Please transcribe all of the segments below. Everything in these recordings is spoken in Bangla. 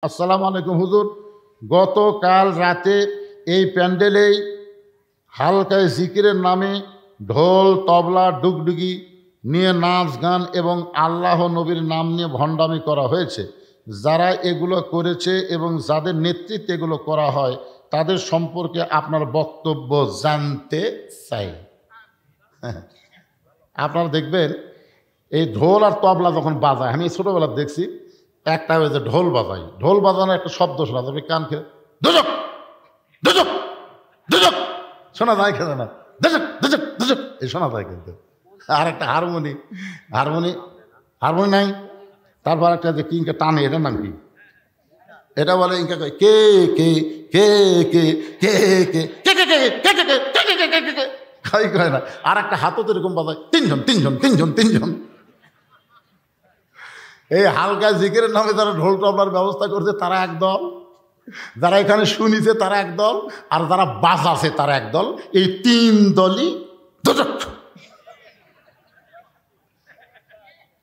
আসসালামু আলাইকুম হুজুর। গতকাল রাতে এই প্যান্ডেলেই হালকায় জিকিরের নামে ঢোল তবলা ডুগডুগি নিয়ে নাচ গান এবং আল্লাহ নবীর নাম নিয়ে ভণ্ডামি করা হয়েছে। যারা এগুলো করেছে এবং যাদের নেতৃত্বে এগুলো করা হয় তাদের সম্পর্কে আপনার বক্তব্য জানতে চাই। আপনারা দেখবেন এই ঢোল আর তবলা যখন বাজায়, আমি ছোটোবেলা দেখছি একটা ওই যে ঢোল বাজাই, ঢোল বাজানোর একটা শব্দ শোনা যাবে কান খেয়ে দুজক দুজক দুজক শোনা যায়, খেলে না দুজক দুজক দুজক এই শোনা যায়। কিন্তু আর একটা হারমোনি হারমোনি হারমোনি নাই, তারপর একটা যে কিংকে টানে, এটার নাম কি? এটা বলে ইনকা কে কে কে কে কে কে কে কে কে কে কে কে কে কে খাই কয় না। আর একটা হাতও তো এরকম বাজায়, তিনজন তিনজন তিনজন তিনজন। এই হালকা জিকিরের নামে যারা ঢোল তবলার ব্যবস্থা করছে তারা একদল, যারা এখানে শুনিছে তারা একদল, আর যারা বাজাছে তারা একদল। এই তিন দলই দুজক।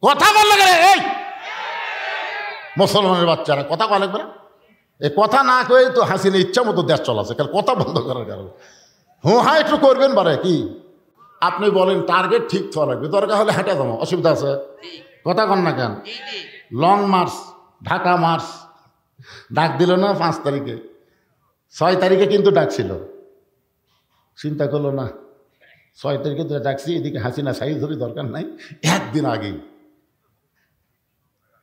কথা বললে গেলে এই মুসলমানের বাচ্চারা কথা কয়া লাগবে না? এই কথা না কয়ে তো হাসিনা ইচ্ছা মতো দেশ চলাছে, কারণ কথা বন্ধ করার কারণে। হ্যাঁ একটু করবেন বারে কি আপনি বলেন টার্গেট ঠিক থাকা লাগবে, দরকার হলে হেঁটে যাবো, অসুবিধা আছে? কথা কন না কেন? লং মার্চ, ঢাকা মার্চ ডাক দিল না 5 তারিখে, 6 তারিখে কিন্তু ডাকছিল, চিন্তা করলো না 6 তারিখে তো ডাকছি, এদিকে হাসিনা সাইজ ধরি দরকার নাই, একদিন আগেই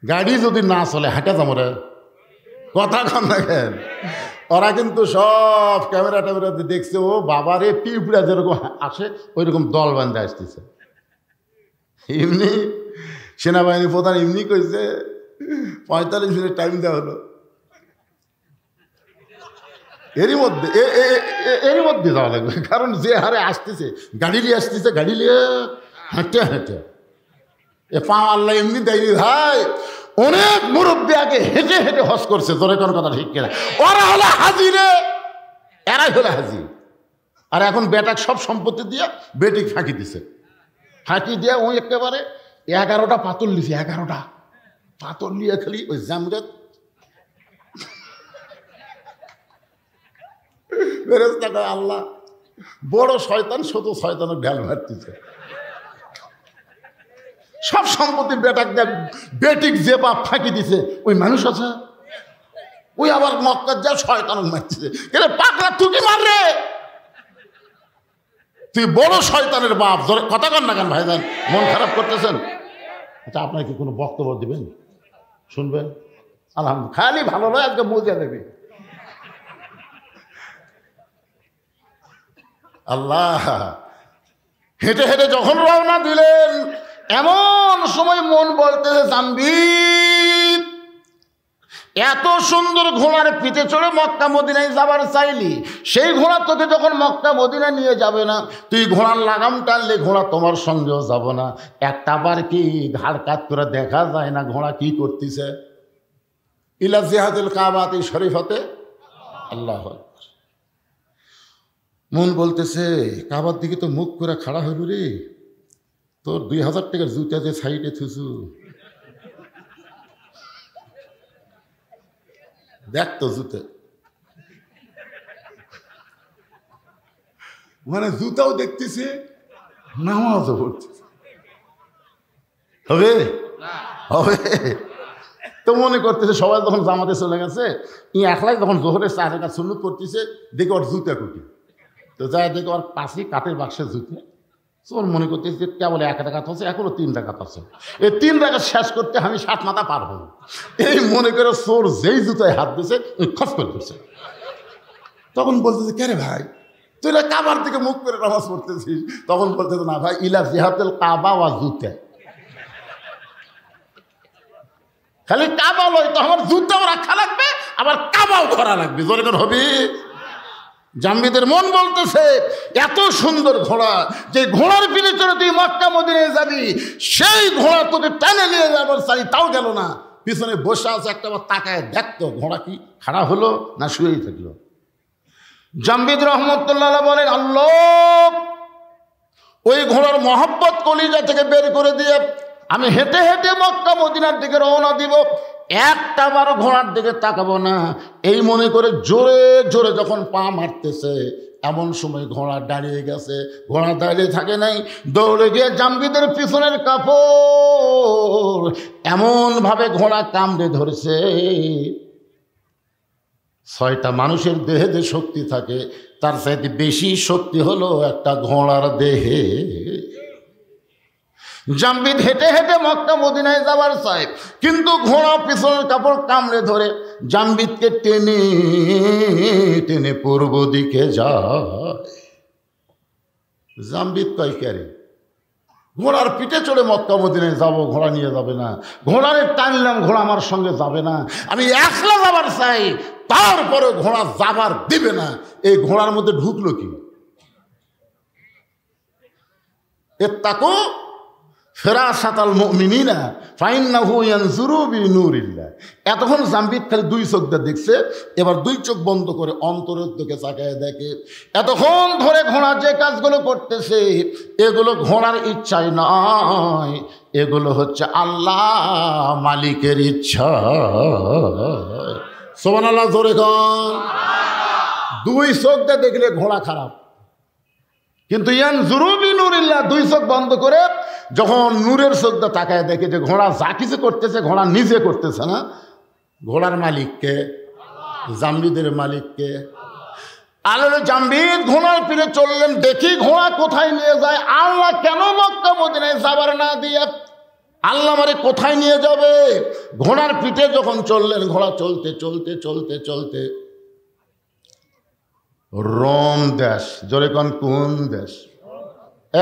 গাড়ি যদি না চলে হেঁটে যাবো রে। কথা কন না কেন? ওরা কিন্তু সব ক্যামেরা ট্যামেরাতে দেখছে, ও বাবারে পিঁপড়া যেরকম আসে ওই রকম দল বান্ধে আসতেছে। এমনি সেনাবাহিনী প্রধান এমনি কইছে 45 মিনিট টাইম দেওয়া হলো, এরই মধ্যে যাওয়া লাগবে, কারণ যে হারে আসতেছে গাড়ি নিয়ে আসতেছে, গাড়ি নিয়ে হেঁটে হেঁটে এ পা আল্লাহ এমনি দেয়নি ভাই। অনেক মুরব্বী আগে হেঁটে হেঁটে হজ করছে, তোর কোনো কথা ঠিক কিনা? ওরা হলো হাজিরে, এরাই হলো হাজির। আর এখন বেটাক সব সম্পত্তি দিয়ে বেটিক ফাঁকি দিছে, ফাঁকি দিয়ে ওই একেবারে 11টা পাথর লিছে, 11টা পাথর নিয়ে খালি ওই জামরাত ফেরেশতা কয় আল্লাহ বড় শয়তান, শত শয়তানের ঢাল মারতেছে। সব সম্পত্তি বেটাক বেটিক যে বাপ ফাঁকি দিছে ওই মানুষ আছে, ওই আবার মক্কার যা শয়তান মারতেছে। কেন পাকড়া তুই কি মাররে? তুই বড় শয়তানের বাপ। কথা কন না কেন ভাইজান? মন খারাপ করতেছেন? আচ্ছা আপনার কি কোনো বক্তব্য দিবেন? শুনবেন? আলহামদুলিল্লাহ, খালি ভালো নয় আজকে মজা দেবে। আল্লাহ হেঁটে হেঁটে যখন রওনা দিলেন এমন সময় মন বলতেছে জাম্বির এত সুন্দর ঘোড়ার পিঠে চড়ে মক্কা মদিনায় যাবার চাইলি, সেই ঘোড়া তোকে যখন মক্কা মদিনায় নিয়ে যাবে না, তুই ঘোড়ার লাগাম টানলে ঘোড়া তোমার সঙ্গেও যাব না। একটা বার কি ঘাড় কাত করে দেখা যায় না ঘোড়া কি করতেছে? ইলা জিহাদুল কাবাতি শরীফতে আল্লাহ। মন বলতেছে কাবার দিকে তো মুখ করে খাড়া হইল রে, তোর 2000 টাকার জুতা যে সাইডে থুসু দেখ তো জুতে, মানে জুতাও দেখতেছে নামাজও পড়তেছে। হবে হবে তো মনে করতেছে সবাই যখন জামাতে চলে গেছে, একলাই যখন জোহরের 4 রাকাত সুন্নত করতেছে, দেখে ওর জুতা কুটি, তো যাই দেখে ওর পাশে কাঠের বাক্সের জুতে, ওর মনে করতেছে কেবল 1 রাকাত হচ্ছে, এখনো 3 রাকাত আছে, এই 3 রাকাত শেষ করতে আমি 7 মাথা পার হব। এই মনে করে চোর যেই জুতায় হাত দিয়েছে ওই খস করে দিচ্ছে। তখন বলতেছে কে রে ভাই তুই কাবার দিকে মুখ করে নামাজ পড়তেছিস? তখন বলতেছে না ভাই ইলা জিহাতুল কাবা ওয়া জুতা, খালি কাবা লয় তো আমার জুতাও রাখা লাগবে, আবার কাবাও করা লাগবে। জোরে করে হবে। জাম্বিদের মন বলতেছে এত সুন্দর ঘোড়া, যে ঘোড়ার পিঠে চড়ে তুই মক্কা মদিনায় যাবি, সেই ঘোড়া তোকে টেনে নিয়ে যাবার চাই, তাও গেল না। পিছনে বসে আছে একটা বার তাকায় দেখতো ঘোড়া কি খাড়া হলো না শুয়েই থাকলো। জাম্বিদ রহমতুল্লাহ বলেন আল্লাহ ওই ঘোড়ার মহব্বত কলিজা থেকে বের করে দিয়ে আমি হেঁটে হেঁটে মক্কা মদিনার দিকে রওনা দিব। একটা বারো ঘোড়ার দিকে তাকাবো না, এই মনে করে জোরে জোরে যখন পা মারতেছে, এমন সময় ঘোড়া দাঁড়িয়ে গেছে। ঘোড়া দাঁড়িয়ে থাকে নাই, দৌড়ে গিয়ে জাম্বিদের পিছনের কাপড় এমনভাবে ঘোড়া কামড়ে ধরেছে। 6টা মানুষের দেহে যে শক্তি থাকে তার চাইতে বেশি শক্তি হলো একটা ঘোড়ার দেহে। জাম্বিদ হেঁটে হেঁটে মক্কা মদিনায় যাবার চায়, কিন্তু ঘোড়া পিছনের কাপড় কামড়ে ধরে জাম্বিদকে টেনে টেনে পূর্ব দিকে যায়। জাম্বিদ কয় ক্যারে ঘোড়ার পিঠে চড়ে মক্কা মদিনায় যাব, ঘোড়া নিয়ে যাবে না। ঘোড়ারে টানলাম, ঘোড়া আমার সঙ্গে যাবে না। আমি একলা যাবার চাই, তারপরে ঘোড়া যাবার দিবে না। এই ঘোড়ার মধ্যে ঢুকলো কি? এর তাকো ফেরাসাতাল মুমিনিনা ফাইন্নাহু ইয়ানজুরু বিনূরিল্লাহ। এতক্ষণ জাম্বিদ খালি 2 চোখ দিয়ে দেখছে, এবার 2 চোখ বন্ধ করে অন্তরের দিকে তাকায় দেখে। এতক্ষণ ধরে ঘোড়া যে কাজগুলো করতেছে এগুলো ঘোড়ার ইচ্ছাই নয়, এগুলো হচ্ছে আল্লাহ মালিকের ইচ্ছা। সুবহানাল্লাহ, জোরে কন। 2 চোখ দিয়ে দেখলে ঘোড়া খারাপ, কিন্তু ইয়ানজুরু বিনূরিল্লাহ 2 চোখ বন্ধ করে যখন নূরের চোখটা তাকায় দেখে যে ঘোড়া যা কিছু করতেছে ঘোড়া নিজে করতেছে না, ঘোড়ার মালিককে, জাম্বিদের মালিককে। আল্লাহ জাম্বিদ ঘোড়ার পিঠে চললেন, দেখি ঘোড়া কোথায় নিয়ে যায়। আল্লাহ কেন মক্কা মদিনায় যাবার না দিয়ে আল্লাহ আমারে কোথায় নিয়ে যাবে? ঘোড়ার পিঠে যখন চললেন, ঘোড়া চলতে চলতে চলতে চলতে রোম দেশ, জোরে কোন কোন দেশ?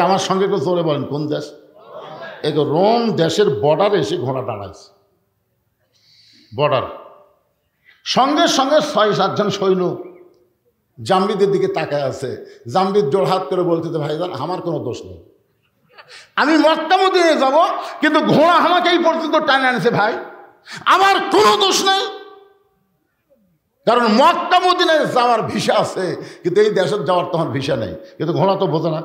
আমার সঙ্গে একটু জোরে বলেন, কোন দেশ? এই রোম দেশের বর্ডারে এসে ঘোড়া দাঁড়াইছে। বর্ডার সঙ্গে সঙ্গে 6-7 জন সৈন্য জাম্বিদের দিকে তাকায় আছে। জাম্বিদ জোড়হাত করে বলতেছে, ভাইজান আমার কোনো দোষ নেই, আমি মক্কা মদিনায় যাব, কিন্তু ঘোড়া আমাকে এই পর্যন্ত টানে আনছে ভাই, আমার কোনো দোষ নেই। কারণ মক্কা মদিনায় যাওয়ার ভিসা আছে, কিন্তু এই দেশে যাওয়ার তোমার ভিসা নেই। কিন্তু ঘোড়া তো বোঝে না।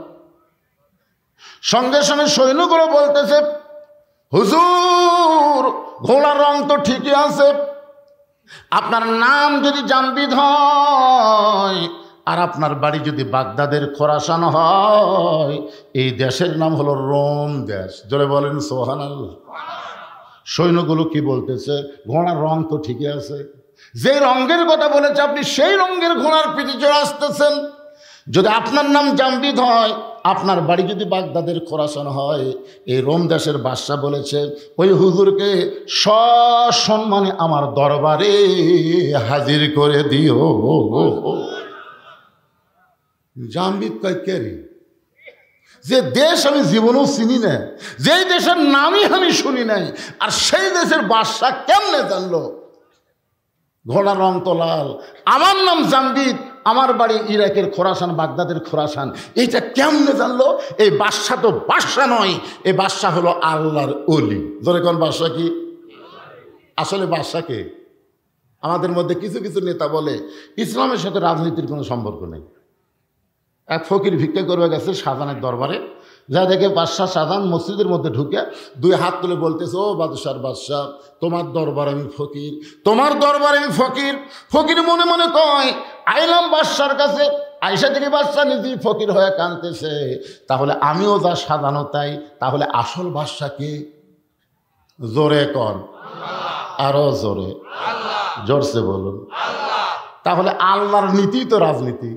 সঙ্গে সঙ্গে সৈন্যগুলো বলতেছে, হুজুর ঘোড়ার রং তো ঠিকই আছে, আপনার নাম যদি জাম্বিদ হয় আর আপনার বাড়ি যদি বাগদাদের খোরাসান হয়, এই দেশের নাম হলো রোম দেশ। জোরে বলেন সুবহানাল্লাহ। সৈন্যগুলো কি বলতেছে? ঘোড়ার রং তো ঠিকই আছে, যে রঙের কথা বলেছে আপনি সেই রঙের ঘোড়ার পিঠে চড়ে আসতেছেন। যদি আপনার নাম জাম্বিদ হয়, আপনার বাড়ি যদি বাগদাদের খোরাসান হয়, এই রোম দেশের বাদশা বলেছে ওই হুজুরকে সসম্মানে আমার দরবারে হাজির করে দিও। জাম্বিদ কয় কে রে? যে দেশ আমি জীবনেও চিনি না, যেই দেশের নামই আমি শুনি নাই, আর সেই দেশের বাদশা কেমনে জানলো ঘোড়ার রং তো লাল, আমার নাম জাম্বিদ, আমার বাড়ি ইরাকের খোরাসান, বাগদাদের খোরাসান, এইটা কেমনে জানলো? এই বাদশা তো বাদশা নয়, এই বাদশা হলো আল্লাহর ওলি। ধরে কোন বাদশা কি? আসলে বাদশাকে আমাদের মধ্যে কিছু কিছু নেতা বলে ইসলামের সাথে রাজনীতির কোনো সম্পর্ক নেই। এক ফকির ভিক্ষা করবে গেছে শাহজাহানের দরবারে, যা দেখে বাদশাহ শাহজাহান মসজিদের মধ্যে ঢুকে 2 হাত তুলে বলতেছে, ও বাদশার বাদশাহ, তোমার দরবার আমি ফকির, তোমার দরবারে আমি ফকির। ফকির মনে মনে কয়, আইলাম বাদশার কাছে, আইসা থেকে বাদশাহ নিজেই ফকির হয়ে কাঁদতেছে, তাহলে আমিও যা সাজানো তাই, তাহলে আসল বাদশা কে? জোরে কর, আরো জোরে, জোরসে বলুন। তাহলে আল্লাহর নীতি তো রাজনীতি,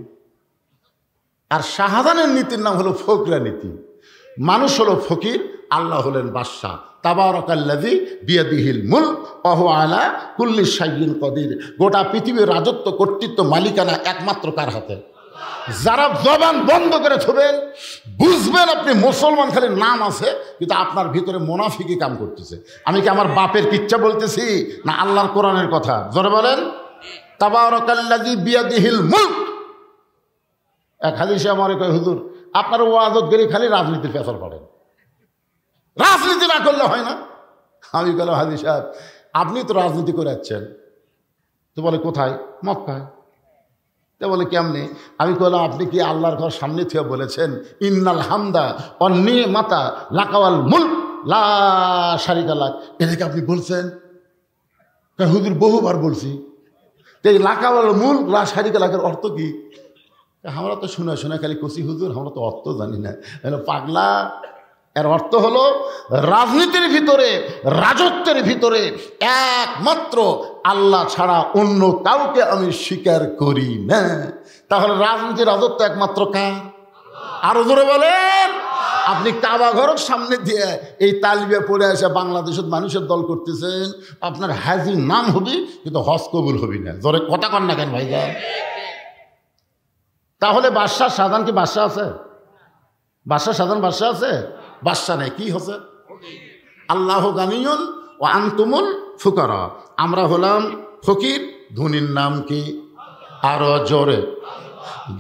আর শাহজাহানের নীতির নাম হলো ফকরা নীতি। মানুষ হলো ফকির, আল্লাহ হলেন বাদশাহ। তাবারাকাল্লাযী বিয়াদিহিল মুলক ওয়া হুয়া আলা কুল্লি শাইইন কদির। গোটা পৃথিবীর রাজত্ব, কর্তৃত্ব, মালিকানা একমাত্র কার হাতে? যারা জবান বন্ধ করে থবেন, বুঝবেন আপনি মুসলমান, খালি নাম আছে, কিন্তু আপনার ভিতরে মুনাফিকি কাম করতেছে। আমি কি আমার বাপের কিচ্ছা বলতেছি না আল্লাহর কোরআনের কথা? জোরে বলেন, তাবারাকাল্লাযী বিয়াদিহিল মুলক। এক হাদিসে আমার কয়, হুজুর আপনার ওয়াজত গেলে খালি রাজনীতির পেছর পড়েন, রাজনীতি না করলে হয় না। আমি বললাম, হাদিস সাহেব আপনি তো রাজনীতি করে যাচ্ছেন। তো বলে কোথায়? মক্কায়। তো বলে কেমনে? আমি বললাম, আপনি কি আল্লাহর ঘর সামনে থেকে বলেছেন ইন্নাল হামদা অন্নি মাতা লাকাওয়াল মুলক লা শারিকা লাক, এটাকে আপনি বলছেন? হুজুর বহুবার বলছি। তো এই লাকাওয়াল মূল সারিকা লাখের অর্থ কি? আমরা তো শোনা শোনা খালি কষি হুজুর, আমরা তো অর্থ জানি না। পাগলা, এর অর্থ হলো রাজনীতির ভিতরে, রাজত্বের ভিতরে একমাত্র আল্লাহ ছাড়া অন্য কাউকে আমি স্বীকার করি না। তাহলে রাজনীতি, রাজত্ব একমাত্র কার? আরো জোরে বলেন। আপনি কাবা ঘরের সামনে দিয়ে এই তালিবিয়া পড়ে আসে বাংলাদেশের মানুষের দল করতেছেন, আপনার হাজি নাম হবি কিন্তু হজ কবুল হবি না। জোরে কথা কন না কেন ভাইজান? তাহলে বাদশাহ শাহজাহান কি বাদশাহ আছে? বাদশাহ শাহজাহান বাদশাহ আছে? বাদশাহ নেই, কি হচ্ছে? আল্লাহ গানিয়ুন ও আনতুমুল ফুকারা, আমরা হলাম ফকির, ধনীর নাম কি? আরো জোরে,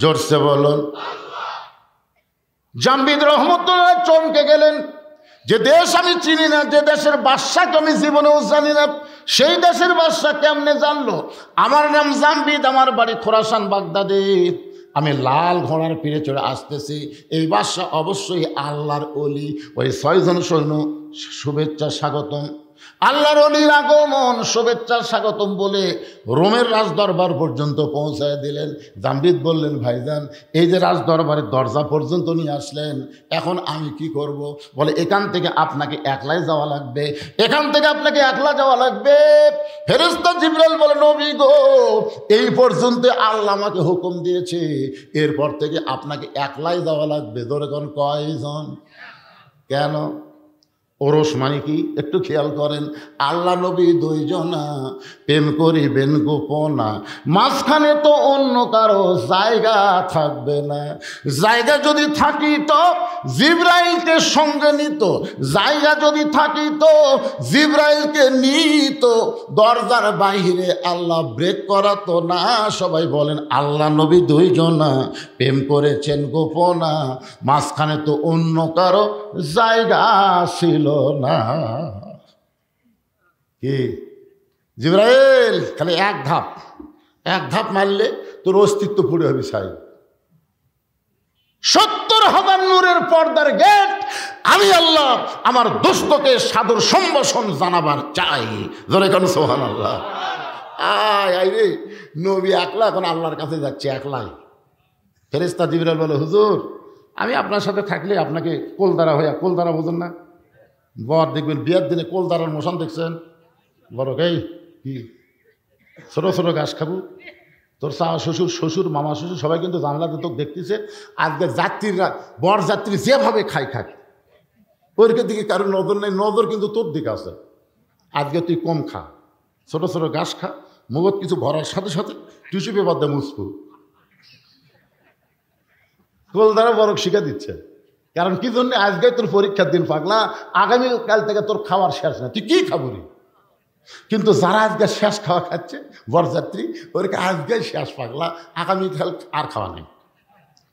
জোরসে বলুন। জামবিদ রহমতুল্লাহ চমকে গেলেন, যে দেশ আমি চিনি না, যে দেশের বাদশাকে আমি জীবনেও জানি না, সেই দেশের বাদশা কেমনে জানলো আমার নাম জামবিদ, আমার বাড়ি খোরাসান বাগদাদে, আমি লাল ঘোড়ার পিঠে চড়ে আসতেছি, এই বাদশা অবশ্যই আল্লাহর ওলি। ওই 6 জন সৈন্য শুভেচ্ছা স্বাগতম, আল্লাহর ওলির আগমন, শুভেচ্ছা স্বাগতম বলে রোমের রাজদরবার পর্যন্ত পৌঁছায় দিলেন। জামবিদ বললেন, ভাইজান এই যে রাজদরবারের দরজা পর্যন্ত নিয়ে আসলেন, এখন আমি কি করব? বলে, এখান থেকে আপনাকে একলাই যাওয়া লাগবে, এখান থেকে আপনাকে একলা যাওয়া লাগবে। ফেরেশতা জিবরাইল বলে, নবী গো, এই পর্যন্ত আল্লাহ আমাকে হুকুম দিয়েছে, এরপর থেকে আপনাকে একলাই যাওয়া লাগবে। ধরে কোন কয়জন? কেন? ওরস মানে কি একটু খেয়াল করেন। আল্লাহ নবী 2 জনা, প্রেম করিবেন গোপনা, মাঝখানে তো অন্য কারো জায়গা থাকবে না। জায়গা যদি থাকিত জিবরাইলকে সঙ্গে নিত, জায়গা যদি থাকিত জিবরাইলকে নিত, দরজার বাইরে আল্লাহ ব্রেক করাতো না। সবাই বলেন, আল্লাহ নবী 2 জনা প্রেম করেছেন গোপনা, মাঝখানে তো অন্য কারো জায়গা ছিল না। কি জিবরাইল, খালি এক ধাপ মারলে তোর অস্তিত্ব পুড়ে হবে। সাই 70,000 নূরের পর্দার গেট, আমি আল্লাহ আমার দোস্তকে সাদর সম্ভাষণ জানাবার চাই। জোরে কেন সুবহানাল্লাহ। আয় রে, নবী একলা এখন আল্লাহর কাছে যাচ্ছে একলাই। ফেরেশতা জিবরাইল বলে, হুজুর আমি আপনার সাথে থাকলে আপনাকে কোলদারা হইয়া, কোলদারা বোঝেন না? বর দেখবেন বিয়ের দিনে কোলদারার মোশন দেখছেন? বড় এই কি ছোট ছোট ঘাস খাবো, তোর শ্বশুর মামা শ্বশুর সবাই কিন্তু জানলাতে তোকে দেখতেছে। আজকে যাত্রীরা, বর যাত্রী যেভাবে খাক, ওর দিকে কারোর নজর নেই, নজর কিন্তু তোর দিকে আছে। আজকে তুই কম খা, ছোট ছোট ঘাস খা, মুগত কিছু ভরার সাথে সাথে টিস্যু পেপার দিয়ে মুছবো। কোলদারা বড় শিখা দিচ্ছে। কারণ কি জন্য? আজকে তোর পরীক্ষার দিন পাগলা, আগামীকাল থেকে তোর খাওয়ার শেষ না, তুই কি খাবো রে? কিন্তু যারা আজকে শেষ খাওয়া খাচ্ছে বরযাত্রী, ওরকে আজকে শেষ পাগলা, আগামীকাল আর খাওয়া নেই।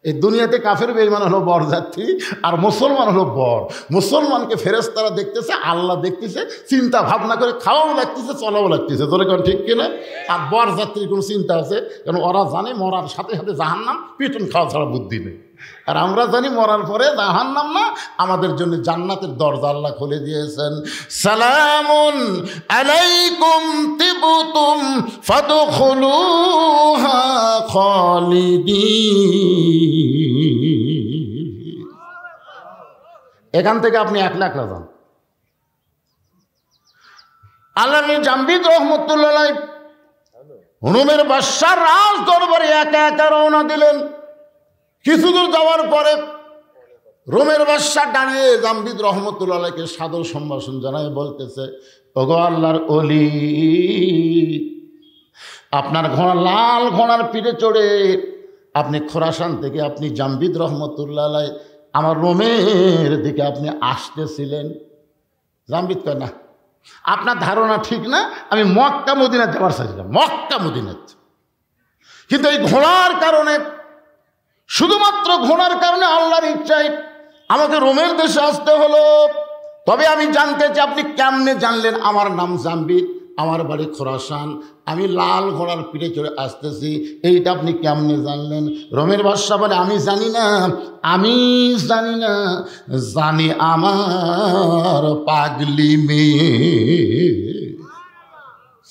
এই দুনিয়াতে কাফের বেঈমান হলো বরযাত্রী, আর মুসলমান হলো বর। মুসলমানকে ফেরেশতারা দেখতেছে, আল্লাহ দেখতেছে, চিন্তা ভাবনা করে খাওয়াও লাগতেছে, চলাও লাগতেছে। তোর কারণ ঠিক কিনা? আর বরযাত্রীর কোনো চিন্তা আছে? কারণ ওরা জানে মরার সাথে সাথে জাহান্নাম, পিটন খাওয়া ছাড়া বুদ্ধি নেই। আর আমরা জানি মরার পরে জাহান্নাম না, আমাদের জন্য জান্নাতের দরজা আল্লাহ খুলে দিয়েছেন। সালামুন আলাইকুম তিবতুম ফাদখুলুহা খালিদিন। এখান থেকে আপনি একলা যান। আল্লামী জামবিদ রহমতুল্লাহ রোমের বাদশার রাজ দরবারে একা একা রওনা দিলেন। কিছুদূর যাওয়ার পরে রোমের বাদশা দাঁড়িয়ে জামবিদ রহমতুল্লাহকে সাদর সম্ভাষণ জানায়, বলতেছে, ওগো আল্লাহর ওলি, আপনার ঘোড়া, লাল ঘোড়ার পিঠে চড়ে আপনি খোরাসান থেকে আপনি জামবিদ রহমতুল্লাহ আমার রোমের দিকে আপনি আসতেছিলেন। জামবিদ কয়, না আপনার ধারণা ঠিক না, আমি মক্কা মদিনা যাওয়ার চাইছিলাম, মক্কা মদিনাত। কিন্তু এই ঘোড়ার কারণে, শুধুমাত্র ঘোড়ার কারণে, আল্লাহর ইচ্ছায় আমাকে রোমের দেশে আসতে হলো। তবে আমি জানতে চাই আপনি কেমনে জানলেন আমার নাম জামবিদ, আমার বাড়ি খোরাসান, আমি লাল ঘোড়ার পিঠে চড়ে আসতেছি, এইটা আপনি কেমনে জানলেন? রোমের বাদশা বলে, আমি জানি না, জানি আমার পাগলি মেয়ে।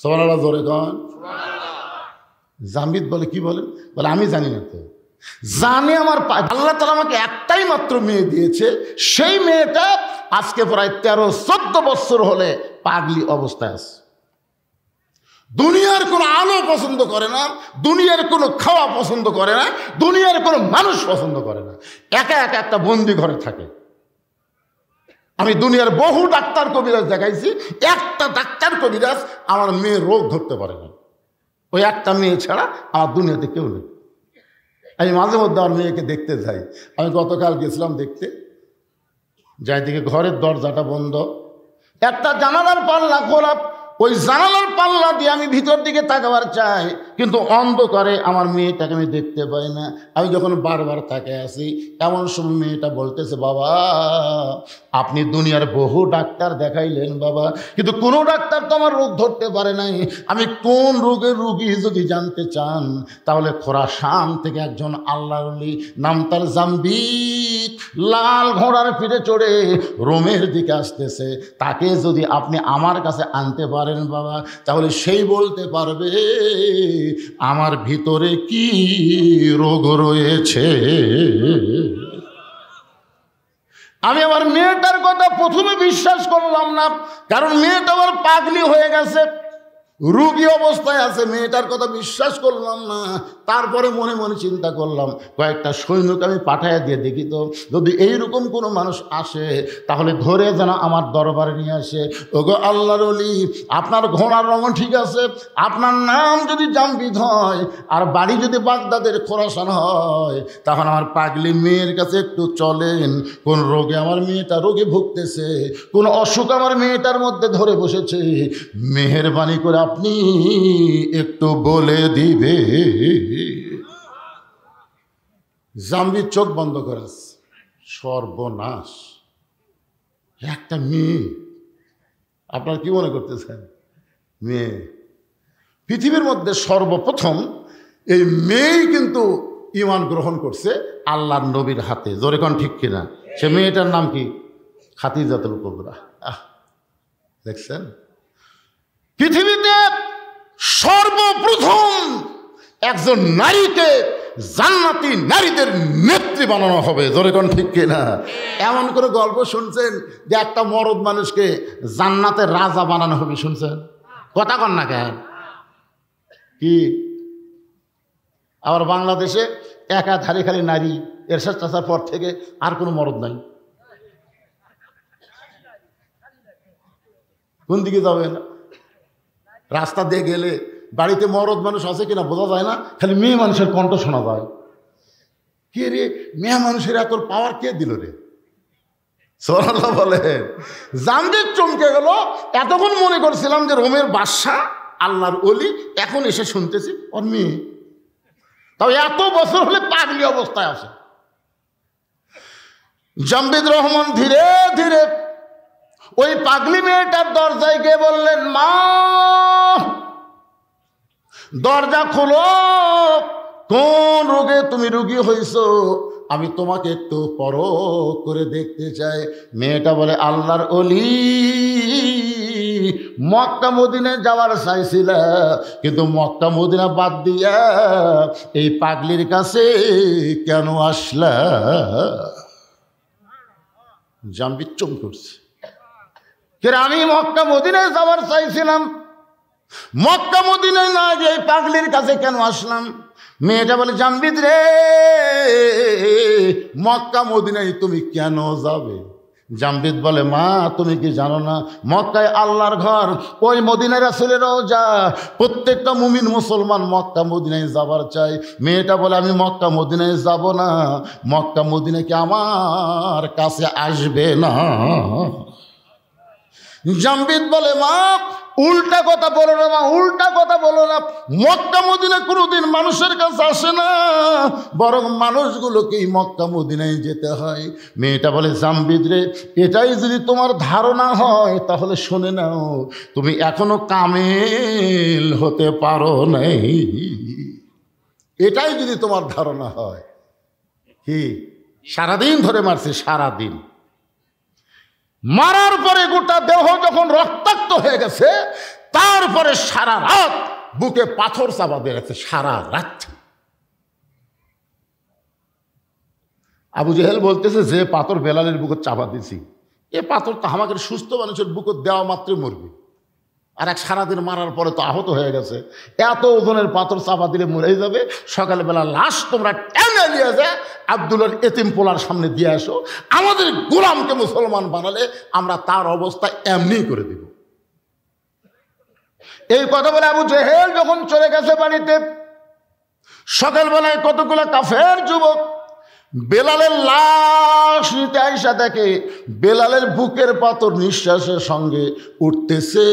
সুবহানাল্লাহ জোরে কন। জামবিদ বলে কি বলেন? বলে আমি জানি না তো, জানে আমার আল্লাহ তাআলা আমাকে একটাই মাত্র মেয়ে দিয়েছে, সেই মেয়েটা আজকে প্রায় 13-14 বছর হলে পাগলি অবস্থায় আছে। দুনিয়ার কোনো আলো পছন্দ করে না, দুনিয়ার কোনো খাওয়া পছন্দ করে না, দুনিয়ার কোনো মানুষ পছন্দ করে না, একা একা একটা বন্দি ঘরে থাকে। আমি দুনিয়ার বহু ডাক্তার কবিরাজ দেখাইছি, একটা ডাক্তার কবিরাজ আমার মেয়ে রোগ ধরতে পারে না। ওই একটা মেয়ে ছাড়া আমার দুনিয়াতে কেউ নেই। আমি মাঝে মধ্যে আমার মেয়েকে দেখতে যাই। আমি গতকাল গেছিলাম দেখতে, যাই দিকে ঘরের দরজাটা বন্ধ, একটা জানালার পাল্লা খোলা, ওই জানালার পাল্লা দিয়ে আমি ভিতর দিকে তাকাবার চাই, কিন্তু অন্ধকারে আমার মেয়েটাকে আমি দেখতে পাই না। আমি যখন বারবার তাকিয়ে আছি, এমন সময় মেয়েটা বলতেছে, বাবা আপনি দুনিয়ার বহু ডাক্তার দেখাইলেন বাবা, কিন্তু কোনো ডাক্তার তো আমার রোগ ধরতে পারে নাই। আমি কোন রোগের রোগী যদি জানতে চান, তাহলে খোরাসান থেকে একজন আল্লাহর ওলি, নাম তার জামবিদ, লাল ঘোড়ার পিঠে চড়ে রোমের দিকে আসতেছে, তাকে যদি আপনি আমার কাছে আনতে পারেন বাবা, তাহলে সেই বলতে পারবে আমার ভিতরে কি রোগ রয়েছে। আমি আমার মেয়েটার কথা প্রথমে বিশ্বাস করলাম না, কারণ মেয়েটা আমার পাগলি হয়ে গেছে, রোগী অবস্থায় আছে, মেয়েটার কথা বিশ্বাস করলাম না। তারপরে মনে মনে চিন্তা করলাম, কয়েকটা সৈনিক আমি পাঠাইয়া দিয়ে দেখি তো, যদি এইরকম কোনো মানুষ আসে তাহলে ধরে যেন আমার দরবারে নিয়ে আসে। ওগো আল্লাহর ওলি, আপনার ঘোড়ার রঙ ঠিক আছে, আপনার নাম যদি জামবিদ হয় আর বাড়ি যদি বাগদাদের খোরাসান হয়, তখন আমার পাগলি মেয়ের কাছে একটু চলেন। কোন রোগে আমার মেয়েটা রোগে ভুগতেছে, কোন অসুখ আমার মেয়েটার মধ্যে ধরে বসেছে, মেহেরবানি করে আপনি একটু বলে দিবে। জামবিদ চোখ বন্ধ করে, সর্বনাশ, একটা মেয়ে, আপনার কি মনে করতেছেন? মেয়ে পৃথিবীর মধ্যে সর্বপ্রথম এই মেয়েই কিন্তু ঈমান গ্রহণ করছে আল্লাহর নবীর হাতে। জোরে কোন ঠিক কিনা? সে মেয়েটার নাম কি? খাদিজাতুল কুবরা। দেখছেন, পৃথিবীতে সর্বপ্রথম একজন নারীকে জান্নাতি নারীদের নেত্রী বানানো হবে। জোরে কোন ঠিক কিনা? এমন করে গল্প শুনছেন যে একটা মরদ মানুষকে জান্নাতের রাজা বানানো হবে, শুনছেন? কথা কন না কেন? কি আবার বাংলাদেশে একাধারে খালি নারী, এরশাদ চাচার পর থেকে আর কোনো মরদ নাই। কোন দিকে যাবেন? রাস্তা দিয়ে গেলে বাড়িতে মরদ মানুষ আছে কিনা বোঝা যায় না, খালি মেয়ে মানুষের কণ্ঠ শোনা যায়। কে রে, মেয়ে মানুষের এত পাওয়ার কে দিল রে? সুবহানাল্লাহ বলে। জামবিদ চমকে গেল। এতক্ষণ মনে করছিলাম যে রোমের বাদশা, আল্লাহর ওলি, এখন এসে শুনতেছি ওর মেয়ে। তাও এত বছর হলে পাগলি অবস্থায় আছে। জামবিদ রহমান ধীরে ধীরে ওই পাগলি মেয়েটার দরজায় গিয়ে বললেন, মা দরজা খোলো, কোন রোগে তুমি রোগী হয়েছ, আমি তোমাকে একটু পরখ করে দেখতে চাই। মেয়েটা বলে, আল্লাহর ওলি, মক্কা মদিনায় যাওয়ার চাইছিল, কিন্তু মক্কা মদিনা বাদ দিয়া এই পাগলির কাছে কেন আসলা? জামবিদ চমকে উঠছে, আমি মক্কা মদিনায় যাওয়ার চাইছিলাম, মক্কা মদিনায় না গিয়ে এই পাগলির কাছে কেন আসলাম? মেয়েটা বলে, জামবিদ রে, মক্কা মদিনায় তুমি কেন যাবে? জামবিদ বলে, মা তুমি কি জানো না, মক্কায় আল্লাহর ঘর, ওই মদিনা রাসূলের রওজা, প্রত্যেকটা মুমিন মুসলমান মক্কা মদিনায় যাবার চাই। মেয়েটা বলে, আমি মক্কা মদিনায় যাব না, মক্কা মদিনা কি আমার কাছে আসবে না? জামবিদ বলে, মা উল্টা কথা বলো না, মা উল্টা কথা বলো না, মক্কা মদিনা কোনোদিন মানুষের কাছে আসে না, বরং মানুষগুলোকেই মক্কা মদিনায় যেতে হয়। মেয়েটা বলে, জামবিদ রে, এটাই যদি তোমার ধারণা হয় তাহলে শুনে নাও, তুমি এখনো কামেল হতে পারো নাই। এটাই যদি তোমার ধারণা হয়। কি সারাদিন ধরে মারছে, সারাদিন মারার পরে গোটা দেহ যখন রক্তাক্ত হয়ে গেছে, তারপরে সারা রাত বুকে পাথর চাপা দিয়ে রাখছে, সারা রাত। আবু জেহেল বলতেছে, যে পাথর বেলালের বুকে চাপা দিছি, এ পাথর তো আমাকে সুস্থ মানুষের বুকে দেওয়া মাত্রই মরবে, আর এক সারাদিন মারার পরে তো আহত হয়ে গেছে, এত ওজনের পাথর চাপা দিলে মরে যাবে। সকালবেলা লাশ তোমরা টেনে নিয়ে যায় আব্দুল্লার এতিম পোলার সামনে দিয়ে আসো, আমাদের গোলামকে মুসলমান বানালে আমরা তার অবস্থা এমনি করে দিব। এই কথা বলে আবু জেহেল যখন চলে গেছে বাড়িতে, সকালবেলায় কতগুলো কাফের যুবক বেলালের লাশ নিতে আইসা দেখে বেলালের বুকের পাথর নিঃশ্বাসের সঙ্গে উঠতেছে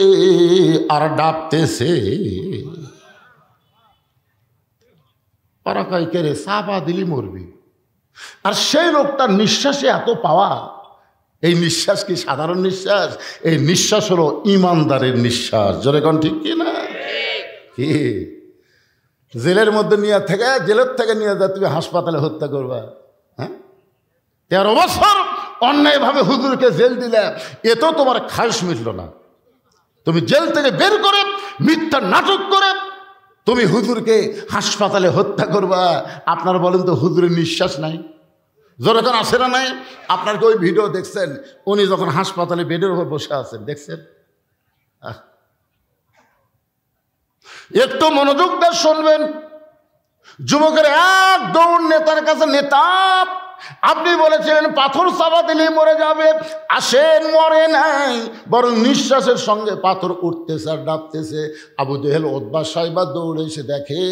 আর ডাবতেছে। ওরা কয়, কে রে, চাপা দিলি মরবি। আর সেই লোকটার নিঃশ্বাসে এত পাওয়া। এই নিঃশ্বাস কি সাধারণ নিঃশ্বাস? এই নিঃশ্বাস হলো ইমানদারের নিঃশ্বাস। জোরে কোন ঠিক কি না? কি জেলের মধ্যে নিয়ে থেকে, জেলের থেকে নিয়ে যা তুমি হাসপাতালে হত্যা করবা? হ্যাঁ, 13 বছর অন্যায়ভাবে হুজুরকে জেল দিলে, এতেও তোমার খায়স মিটল না। তুমি জেল থেকে বের করে মিথ্যা নাটক করে তুমি হুজুরকে হাসপাতালে হত্যা করবা। আপনার বলেন তো, হুজুরের নিঃশ্বাস নাই? যখন আসে না নাই? আপনার কি ওই ভিডিও দেখছেন? উনি যখন হাসপাতালে বেডের উপর বসে আছেন, দেখছেন? একটু মনোযোগ দিয়ে শুনবেন। যুবকের এক দৌড় নেতার কাছে, নেতা আপনি বলেছিলেন পাথর চাপা দিলে মরে যাবে, আসেন, মরে নাই, বরং নিঃশ্বাসের সঙ্গে পাথর উঠতেছে আর ডাবতেছে। আবু জেহেল ওতবা সাইবা দৌড়ে এসে দেখে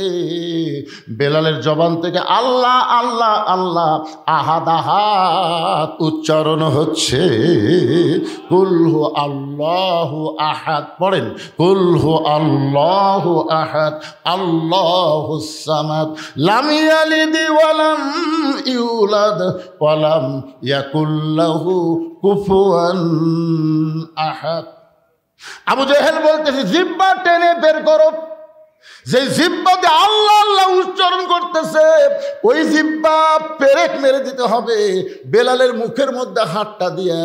বেলালের জবান থেকে আল্লাহ আল্লাহ আল্লাহ আহাদ আহাদ উচ্চারণ হচ্ছে। কুলহু আল্লাহু আহাদ, পড়েন, কুলহু আল্লাহু আহাদ আল্লাহুস সামাদ লাম ইয়ালিদ ওয়া লাম ইউলাদ ওয়ালাম ইয়াকুল লাহু কুফুয়ান আহাদ। আবু জেহেল বলতেছে, জিহ্বা টেনে বের করো। যে জিহ্বা দিয়ে আল্লাহ আল্লাহ উচ্চারণ করতেছে, ওই জিহ্বা পেরেক মেরে দিতে হবে। বেলালের মুখের মধ্যে হাতটা দিয়ে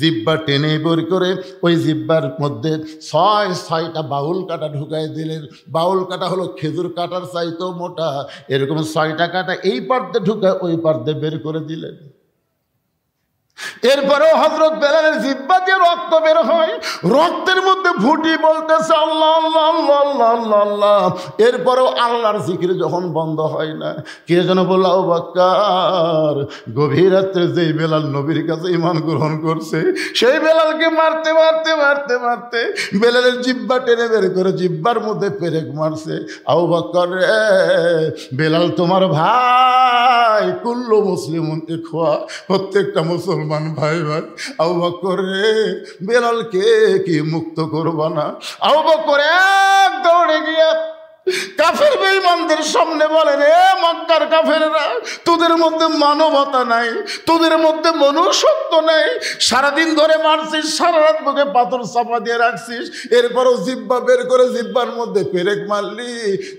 জিহ্বা টেনে বের করে ওই জিহ্বার মধ্যে 6টা বাউল কাটা ঢুকাই দিলেন। বাউল কাটা হলো খেজুর কাটার চাইতেও মোটা, এরকম 6টা কাটা এই পার্তে ঢুকায় ওই পার্তে বের করে দিলেন। এরপরেও হযরত বেলালের জিহ্বা দিয়ে রক্ত বের হয়, রক্তের মধ্যে ফুটি বলতেছে আল্লাহ আল্লাহ আল্লাহ আল্লাহ আল্লাহ আল্লাহ। এরপরেও আল্লাহর জিকির যখন বন্ধ হয় না, কে যেন বলল, আবু বকর, গভীর রাত্রে যেই বেলাল নবীর কাছে ঈমান গ্রহণ করছে, সেই বেলালকে মারতে মারতে মারতে মারতে বেলালের জিহ্বা টেনে বের করে জিহ্বার মধ্যে পেরেক মারছে। আবু বকর রে, বেলাল তোমার ভাই, কুল্লু মুসলিমুন ইখওয়া, প্রত্যেকটা মুসলমান ভাই ভাই। আবু বকর রে, বেলালকে কি মুক্ত করবা না? আবু বকর এক দৌড়ে গিয়ে কাফের বেঈমানদের সামনে বলে, রে মক্কার কাফেররা, তোদের মধ্যে মানবতা নাই, তোদের মধ্যে মনুষ্যত্ব নাই। সারাদিন ধরে মারছিস, সারা রাত বুকে পাথর চাপা দিয়ে রাখছিস, এরপরও জিহ্বা বের করে জিহ্বার মধ্যে পেরেক মারলি।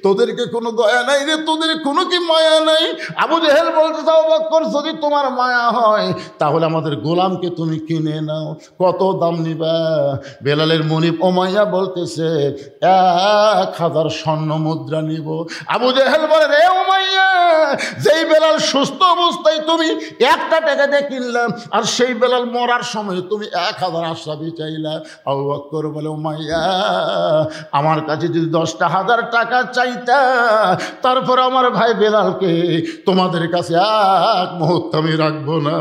তোদেরকে কোনো দয়া নাই রে, তোদের কোনো কি মায়া নাই? আবু জেহেল বলতে, আবু বকর, যদি তোমার মায়া হয় তাহলে আমাদের গোলামকে তুমি কিনে নাও। কত দাম নিবা? বেলালের মনিব উমাইয়া বলতেছে, 1000 স্বর্ণ মুদ্রা নিব। আবু জেহেল বলে, রে উমাইয়া, যেই বেলাল সুস্থ অবস্থায় তুমি 1 টাকা দিয়ে কিনলাম, আর সেই বেলাল মরার সময় তুমি 1000 আশরাফি চাইলা। আবু বকর বলে, উমাইয়া, আমার কাছে যদি 10,000 টাকা চাইতা, তারপর আমার ভাই বেলালকে তোমাদের কাছে এক মুহূর্ত আমি রাখবো না।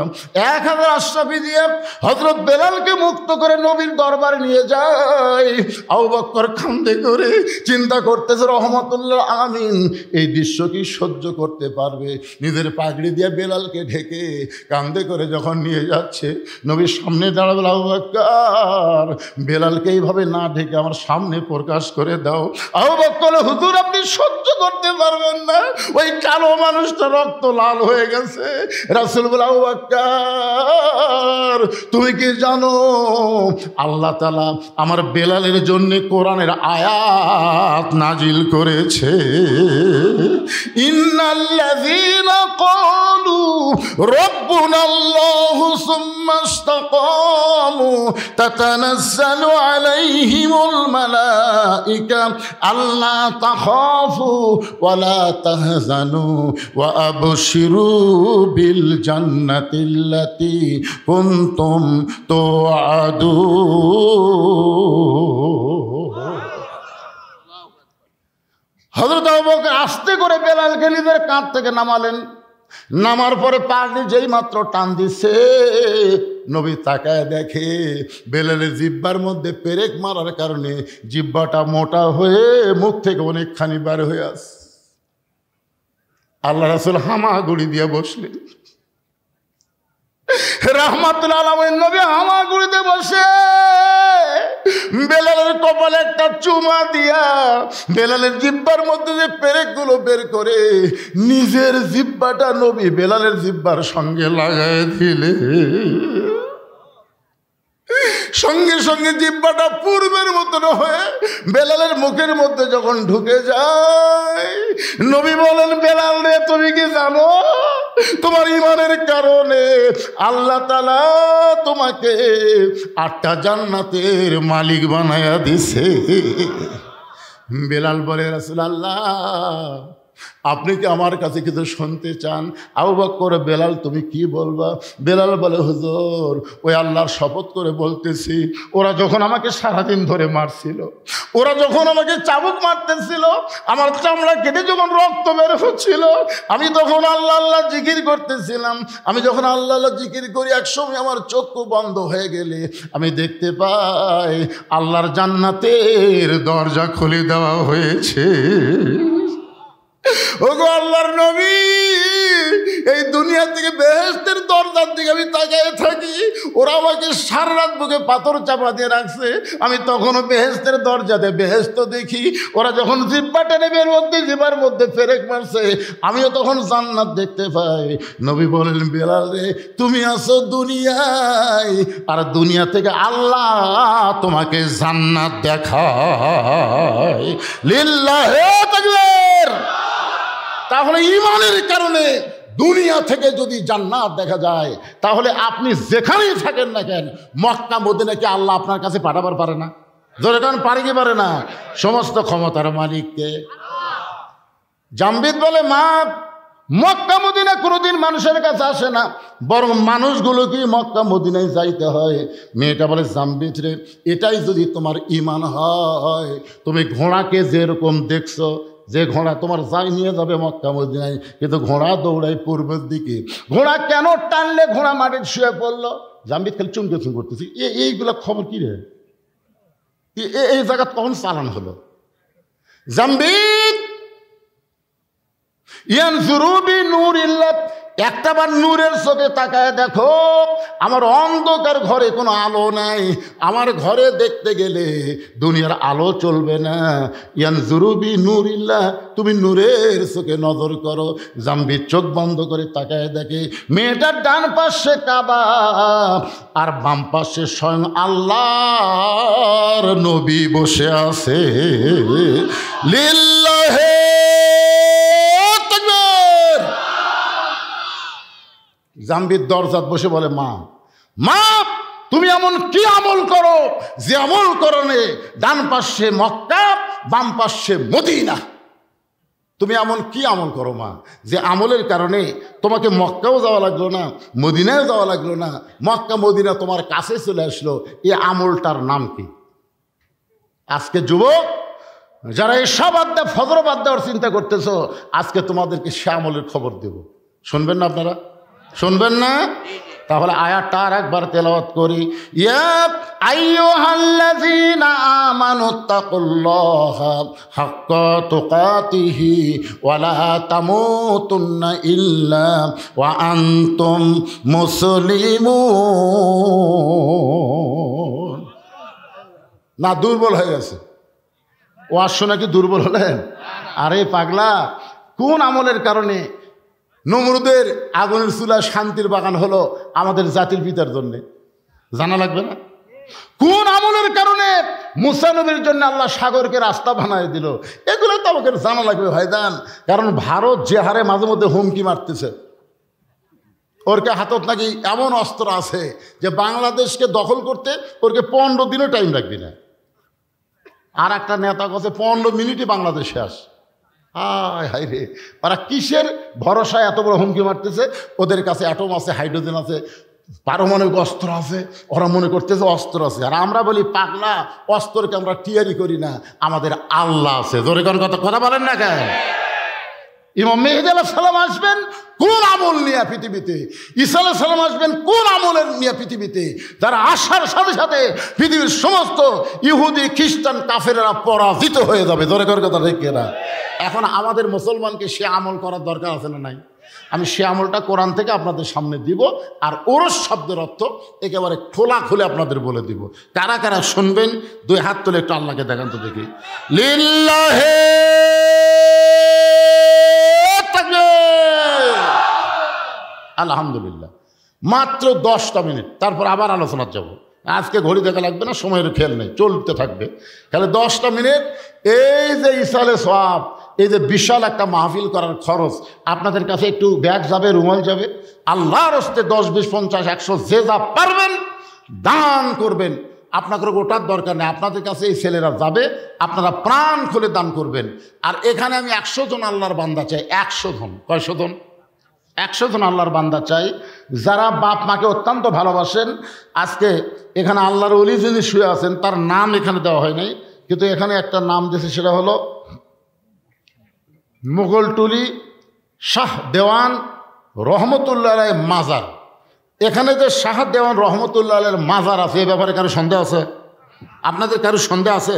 1000 আশরাফি দিয়ে হযরত বেলালকে মুক্ত করে নবীর দরবারে নিয়ে যায়। আবু বকর কান্দে করে চিন্তা করতেছে, রহমতুল্লাহ আমিন এই দৃশ্য কি সহ্য করতে পারবে? নিজের পাগড়ি দিয়ে বেলালকে ঢেকে কান্দে করে যখন নিয়ে যাচ্ছে, নবীর সামনে দাঁড়াবে, আবু বকর, বেলালকে এইভাবে না ঢেকে আমার সামনে প্রকাশ করে দাও। আবু বকর, হুজুর, আপনি সহ্য করতে পারবেন না, ওই কালো মানুষটা রক্ত লাল হয়ে গেছে। রাসূল বলে, আবু বকর, তুমি কি জানো আল্লাহ তাআলা আমার বেলালের জন্য কোরআনের আয়াত নাজিল করেছে। ইন্নাল্লাযীনা ক্বালু রাব্বুনাল্লাহু সুম্মা ইসতাকামু তাতানাজ্জালু আলাইহিমুল মালাইকা আল্লা তাখাফু ওয়া লা তাহজানু ওয়া আবশিরু বিল জান্নাতিল্লাতী কুনতুম তুআদুন। হযরত আবু বকর আস্তে করে বেলালকে নিজের কাঁধ থেকে নামালেন। নামার পরে পাগড়ি যেই মাত্র টান দিছে, নবী তাকায় দেখে বেলালের জিহ্বার মধ্যে পেরেক মারার কারণে জিহ্বাটা মোটা হয়ে মুখ থেকে অনেকখানি বার হয়ে আসে। আল্লাহ রাসূল হামাগুড়ি দিয়ে বসলেন। রাহমাতুল আলামিন নবী হামাগুড়িতে বসে বেলালের কপালে একটা চুমা দিয়া বেলালের জিহ্বার মধ্যে যে পেরেকগুলো বের করে নিজের জিহ্বাটা নবী বেলালের জিহ্বার সঙ্গে লাগায় দিলে সঙ্গে সঙ্গে জিহ্বাটা পূর্বের মতন হয়ে বেলালের মুখের মধ্যে যখন ঢুকে যায়, নবী বলেন, বেলাল রে, তুমি কি জানো তোমার ঈমানের কারণে আল্লাহ তাআলা তোমাকে 8টা জান্নাতের মালিক বানায়া দিছে। বেলাল বলে, রাসূলুল্লাহ আপনি কি আমার কাছে কিছু শুনতে চান? আবু বকর, বেলাল তুমি কি বলবা? বেলাল বলে, হুজুর ওই আল্লাহর শপথ করে বলতেছি, ওরা যখন আমাকে সারাদিন ধরে মারছিল, ওরা যখন আমাকে চাবুক মারতেছিল, আমার চামড়া কেটে যখন রক্ত বের হচ্ছিল, আমি তখন আল্লাহ আল্লাহ জিকির করতেছিলাম। আমি যখন আল্লাহ আল্লাহ জিকির করি, একসময় আমার চক্ষু বন্ধ হয়ে গেলে আমি দেখতে পাই আল্লাহর জান্নাতের দরজা খুলে দেওয়া হয়েছে। ওগো আল্লাহর নবী, এই দুনিয়া থেকে বেহেশতের দরজার দিকে আমি তাকিয়ে থাকি, ওরা আমাকে সারা রাত বুকে পাথর চাপা দিয়ে রাখছে, আমি তখনও বেহেশতের দরজাতে বেহেশত দেখি। ওরা যখন জিহ্বা টেনে বের মধ্যে জিহ্বার মধ্যে পেরেক মারছে, আমিও তখন জান্নাত দেখতে পাই। নবী বলেন, বেলাল রে, তুমি আছো দুনিয়ায়, আর দুনিয়া থেকে আল্লাহ তোমাকে জান্নাত দেখায়। লিল্লাহি তাকবীর। তাহলে ঈমানের কারণে দুনিয়া থেকে যদি জান্নাত দেখা যায়, তাহলে আপনি যেখানেই থাকেন না কেন, মক্কা মদিনাকে আল্লাহ আপনার কাছে পাঠাবার পারে না? জোরে কারণ পারে কি পারে না? সমস্ত ক্ষমতার মালিককে। জামবিদ বলে, মা মক্কা মদিনা কোনোদিন মানুষের কাছে আসে না, বরং মানুষগুলো কি মক্কা মদিনায় যাইতে হয়। মেয়েটা বলে, জামবিদ রে, এটাই যদি তোমার ঈমান হয়, তুমি ঘোড়াকে যেরকম দেখছো, যে ঘোড়া তোমার যাই নিয়ে যাবে মক্কা মদিনায়, কিন্তু ঘোড়া দৌড়ায় পূর্বের দিকে, ঘোড়া কেন টানলে ঘোড়া মাটির শুয়ে পড়লো? জামবিদ খালি চুমকে চুম করতেছি, এইগুলা খবর কি রে? এই জায়গা কখন চালান হলো? জামবিদ ইয়ানজুরু বিনূরিল্লাহ, একটাবার নূরের চোখে তাকায় দেখো, আমার অন্ধকার ঘরে কোনো আলো নাই, আমার ঘরে দেখতে গেলে দুনিয়ার আলো চলবে না। ইয়ানজুরু বিনূরিল্লাহ, তুমি নূরের চোখে নজর করো। জামবিদ চোখ বন্ধ করে তাকায় দেখে মেয়েটার ডান পাশে কাবা, আর বাম পাশে স্বয়ং আল্লাহর নবী বসে আছে। লিল্লাহি তাকবীর। জামবিদ দরজাত বসে বলে, মা মা তুমি এমন কি আমল করো যে আমল করনে ডান পাশে মক্কা বাম পাশে মদিনা? তুমি এমন কি আমল করো মা যে আমলের কারণে তোমাকে মক্কাও যাওয়া লাগলো না, মদিনাও যাওয়া লাগলো না, মক্কা মদিনা তোমার কাছে চলে আসলো? এই আমলটার নাম কি? আজকে যুবক যারা এই সব আড্ডা ফজর বাদ দেওয়ার চিন্তা করতেছো, আজকে তোমাদেরকে সে আমলের খবর দেব। শুনবেন না আপনারা? শুনবেন না? তাহলে আয়াতটা আর একবার তেলাওয়াত করি। ইয়া আইয়ুহাল্লাযীনা আমানুত্তাকুল্লাহা হাক্কা তুকাতিহি ওয়া লা তামুতুন্না ইল্লা ওয়া আনতুম মুসলিমুন। না, দুর্বল হয়ে গেছে ওয়াজ শুনে কি দুর্বল হলেন? আরে পাগলা, কোন আমলের কারণে নমরুদের আগুনের চুলা শান্তির বাগান হলো আমাদের জাতির পিতার জন্যে? জানা লাগবে না? কোন আমলের কারণে মুসা নবীর জন্য আল্লাহ সাগরকে রাস্তা বানায় দিল, এগুলো তো আমাকে জানা লাগবে ভাইজান। কারণ ভারত যে হারে মাঝে মধ্যে হুমকি মারতেছে, ওরকে হাতত নাকি এমন অস্ত্র আছে যে বাংলাদেশকে দখল করতে ওরকে 15 দিনও টাইম লাগবে না। আর একটা নেতা কাছে 15 মিনিটই বাংলাদেশ শেষ। হায় রে, ওরা কিসের ভরসায় এত বড় হুমকি মারতেছে? ওদের কাছে অ্যাটম আছে, হাইড্রোজেন আছে, পারমাণবিক অস্ত্র আছে, ওরা মনে করতেছে অস্ত্র আছে। আর আমরা বলি পাগলা, অস্ত্রকে আমরা টিয়ারি করি না, আমাদের আল্লাহ আছে। জোরে কোন কথা বলেন না কেন? ইমাম মেহেদী আলাইহিস সালাম আসবেন কোন আমল নিয়ে পৃথিবীতে? ঈসা আলাইহিস সালাম আসবেন কোন আমলের নিয়ে পৃথিবীতে? যারা আসার সাথে সাথে পৃথিবীর সমস্ত ইহুদি খ্রিস্টান কাফেরেরা পরাজিত হয়ে যাবে। জোরে করে কথা ঠিক না? এখন আমাদের মুসলমানকে সে আমল করার দরকার আছে না নাই? আমি সে আমলটা কোরআন থেকে আপনাদের সামনে দিব, আর ওরস শব্দের অর্থ একেবারে খোলা খুলে আপনাদের বলে দিব। কারা কারা শুনবেন? 2 হাত তুলে একটু আল্লাহকে দেখান তো দেখি। লিল্লাহি আলহামদুলিল্লাহ। মাত্র 10টা মিনিট, তারপর আবার আলোচনার যাব। আজকে ঘড়ি দেখা লাগবে না, সময়ের খেয়াল নেই, চলতে থাকবে। তাহলে 10টা মিনিট এই যে ইসালে সওয়াব, এই যে বিশাল একটা মাহফিল করার খরচ, আপনাদের কাছে একটু ব্যাগ যাবে, রুমাল যাবে। আল্লাহর হস্তে 10, 20, 50, 100 যে যা পারবেন দান করবেন। আপনাদের ওটার দরকার নেই, আপনাদের কাছে এই ছেলেরা যাবে, আপনারা প্রাণ খুলে দান করবেন। আর এখানে আমি 100 জন আল্লাহর বান্দা চাই। 100 জন, কয়শো জন? 100 জন আল্লাহর বান্দা চাই, যারা বাপ মাকে অত্যন্ত ভালোবাসেন। আজকে এখানে আল্লাহর ওলি যিনি শুয়ে আছেন, তার নাম এখানে দেওয়া হয় নাই, কিন্তু এখানে একটা নাম দিয়েছে, সেটা হলো মোগলটুলি শাহ দেওয়ান রহমতুল্লাহ আলাইহি মাজার। এখানে যে শাহ দেওয়ান রহমতুল্লাহ আলাইহির মাজার আছে, এ ব্যাপারে কারো সন্দেহ আছে? আপনাদের কারো সন্দেহ আছে?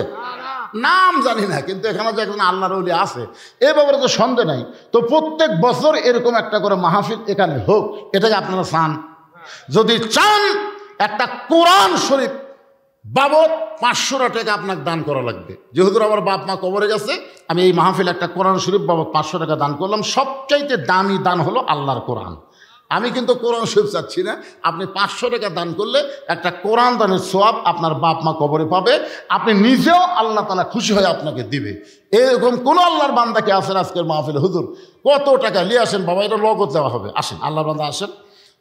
নাম জানি না, কিন্তু এখানে যে একজন আল্লাহর ওলি আছে এ ব্যাপারে তো সন্দেহ নাই। তো প্রত্যেক বছর এরকম একটা করে মাহফিল এখানে হোক, এটাকে আপনারা চান? যদি চান, একটা কোরআন শরীফ বাবদ 500 টাকা আপনাকে দান করা লাগবে। যেহেতু আমার বাপ মা কবরে গেছে, আমি এই মাহফিল একটা কোরআন শরীফ বাবদ 500 টাকা দান করলাম। সবচাইতে দামি দান হলো আল্লাহর কোরআন। আমি কিন্তু কোরআন শরীফ চাচ্ছি না, আপনি 500 টাকা দান করলে একটা কোরআন দানের সওয়াব আপনার বাপ মা কবরে পাবে, আপনি নিজেও আল্লাহ তাআলা খুশি হয়ে আপনাকে দিবে। এরকম কোন আল্লাহর বান্দাকে আসেন আজকের মাহফিলে, হুজুর কত টাকা নিয়ে আসেন বাবা, এটা নগদ দেওয়া হবে, আসেন আল্লাহর বান্দা আসেন।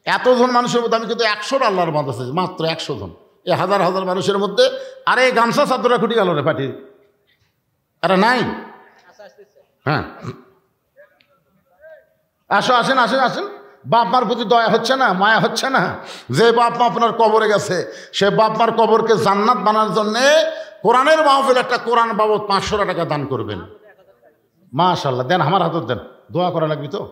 এতজন মানুষের মধ্যে আমি কিন্তু 100 আল্লাহর বান্দা আছে, মাত্র 100 জন। এই হাজার হাজার মানুষের মধ্যে আরে এই গামছা চাদরা খুঁটি গেল রে পাঠি, আরে নাই? হ্যাঁ আসো, আসেন আসেন আসেন। বাপ মার প্রতি দয়া হচ্ছে না, মায়া হচ্ছে না? যে বাপ মা আপনার কবরে গেছে, সে বাপ মার কবরকে জান্নাত বানানোর জন্যে কোরআনের মাহফিল একটা কোরআন বাবদ 500 টাকা দান করবেন। মাশাআল্লাহ, দেন, আমার হাতত দেন, দোয়া করা লাগবে তো।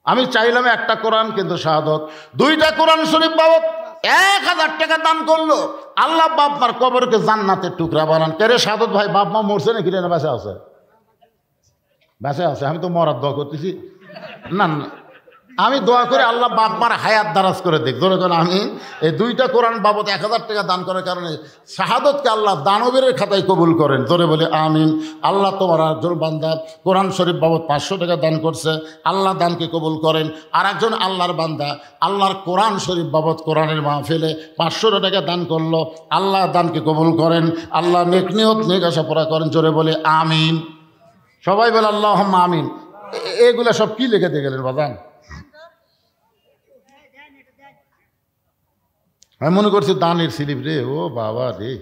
আমি চাইলাম একটা কোরআন, কিন্তু শাহাদত 2টা কোরআন শরীফ বাবদ 1000 টাকা দান করলো। আল্লাহ বাপ মার কবরকে জান্নাতের টুকরা বানান। কে রে শাহাদত ভাই, বাপ মা মরছে নাকি? না বেঁচে আছে? বেঁচে আছে। আমি তো মরার দোয়া করতেছি না, আমি দোয়া করে আল্লাহ বাপ মার হায়াত দারাজ করে দেখ। ধরে করে আমি এই 2টা কোরআন বাবদ 1000 টাকা দান করার কারণে শাহাদতকে আল্লাহ দানবের খাতায় কবুল করেন। ধরে বলে আমিন। আল্লাহ তোমার একজন বান্দা কোরআন শরীফ বাবদ 500 টাকা দান করছে, আল্লাহ দানকে কবুল করেন। আর একজন আল্লাহর বান্দা আল্লাহর কোরআন শরীফ বাবদ কোরআনের মাহফিলে 500 টাকা দান করলো, আল্লাহ দানকে কবুল করেন, আল্লাহ নেক নিয়ত নেক আশা পুরা করেন। জোরে বলে আমিন। সবাই বলে আল্লাহুম্মা আমিন। এগুলা সব কি লিখে দিয়ে গেলেন বাজান? আমি মনে করছি দানের স্লিপ রে। ও বাবা রে,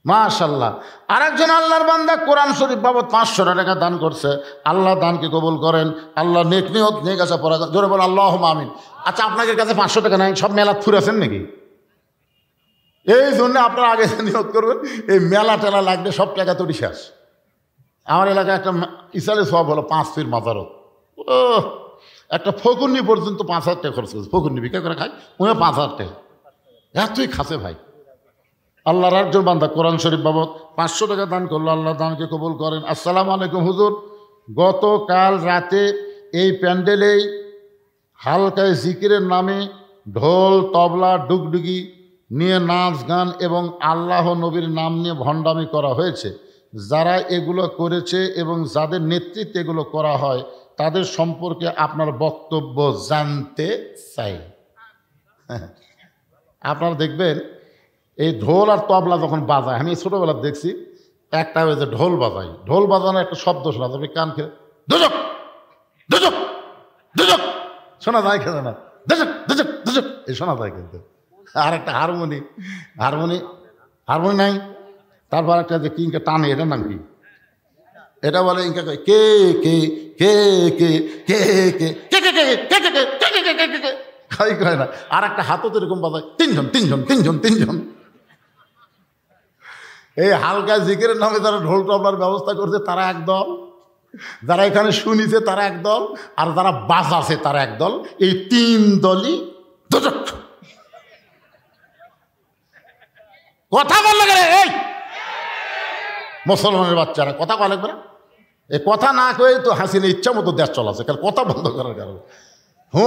মাশাআল্লাহ। আর একজন আল্লাহর বান্দা কোরআন শরীফ বাবদ 500 টাকা দান করছে, আল্লাহ দানকে কবুল করেন, আল্লাহ নেক নিয়ত নেক আশা পড়া। জোরে বল আল্লাহুম্মা আমিন। আচ্ছা, আপনাদের কাছে 500 টাকা নাই, সব মেলা ফুরেছেন নাকি? এই জন্য আপনারা আগে নিয়ত করবেন, এই মেলা টেলা লাগবে, সব টাকা তো শেষ। আমার এলাকায় একটা ইসালে সওয়াব হলো 5 ফির মাজারত। ও একটা ফকুন্নি পর্যন্ত 5000 টাকা খরচ করছে। ফকুন্নি বিক্রি করে খায়, উনি 5000 টাকা এতই খাসে ভাই। আল্লাহর একজন বান্দা কোরআন শরীফ বাবদ 500 টাকা দান করলো, আল্লাহ দানকে কবুল করেন। আসসালামু আলাইকুম হুজুর, গতকাল রাতে এই প্যান্ডেলেই হালকায় জিকিরের নামে ঢোল তবলা ডুগডুগি নিয়ে নাচ গান এবং আল্লাহ নবীর নাম নিয়ে ভণ্ডামি করা হয়েছে। যারা এগুলো করেছে এবং যাদের নেতৃত্বে এগুলো করা হয় তাদের সম্পর্কে আপনার বক্তব্য জানতে চাই। আপনারা দেখবেন এই ঢোল আর তবলা যখন বাজায়, আমি ছোটোবেলা দেখছি একটা ওই যে ঢোল বাজাই, ঢোল বাজানোর একটা শব্দ শোনা যাবে কান খেয়ে দুজক দুজক দুজক শোনা যায় খেলে না, দুজক দুজক দুজক এই শোনা যায় কিন্তু। আর একটা হারমোনি হারমোনি হারমোনি নাই, তারপর একটা যে কিংকে টানে, এটার নাম কি? এটা বলে ইনকা কে কে কে কে কে কে কে কে কে কে কে কে কে কে কে কে কে খাই কয় না। আর একটা হাতও তো এরকম বাজায়, তিনজন তিনজন তিনজন তিনজন। এই হালকা জিকিরের নামে যারা ঢোল তবলার ব্যবস্থা করছে তারা একদল, যারা এখানে শুনিছে তারা একদল, আর যারা বাজাছে তারা একদল। এই তিন দলই দুজক। কথা বললে গেলে এই মুসলমানের বাচ্চারা কথা বলা লাগবে না, এই কথা না কয়ে তো হাসিনা ইচ্ছা মতো দেশ চলাছে, কারণ কথা বন্ধ করার কারণে।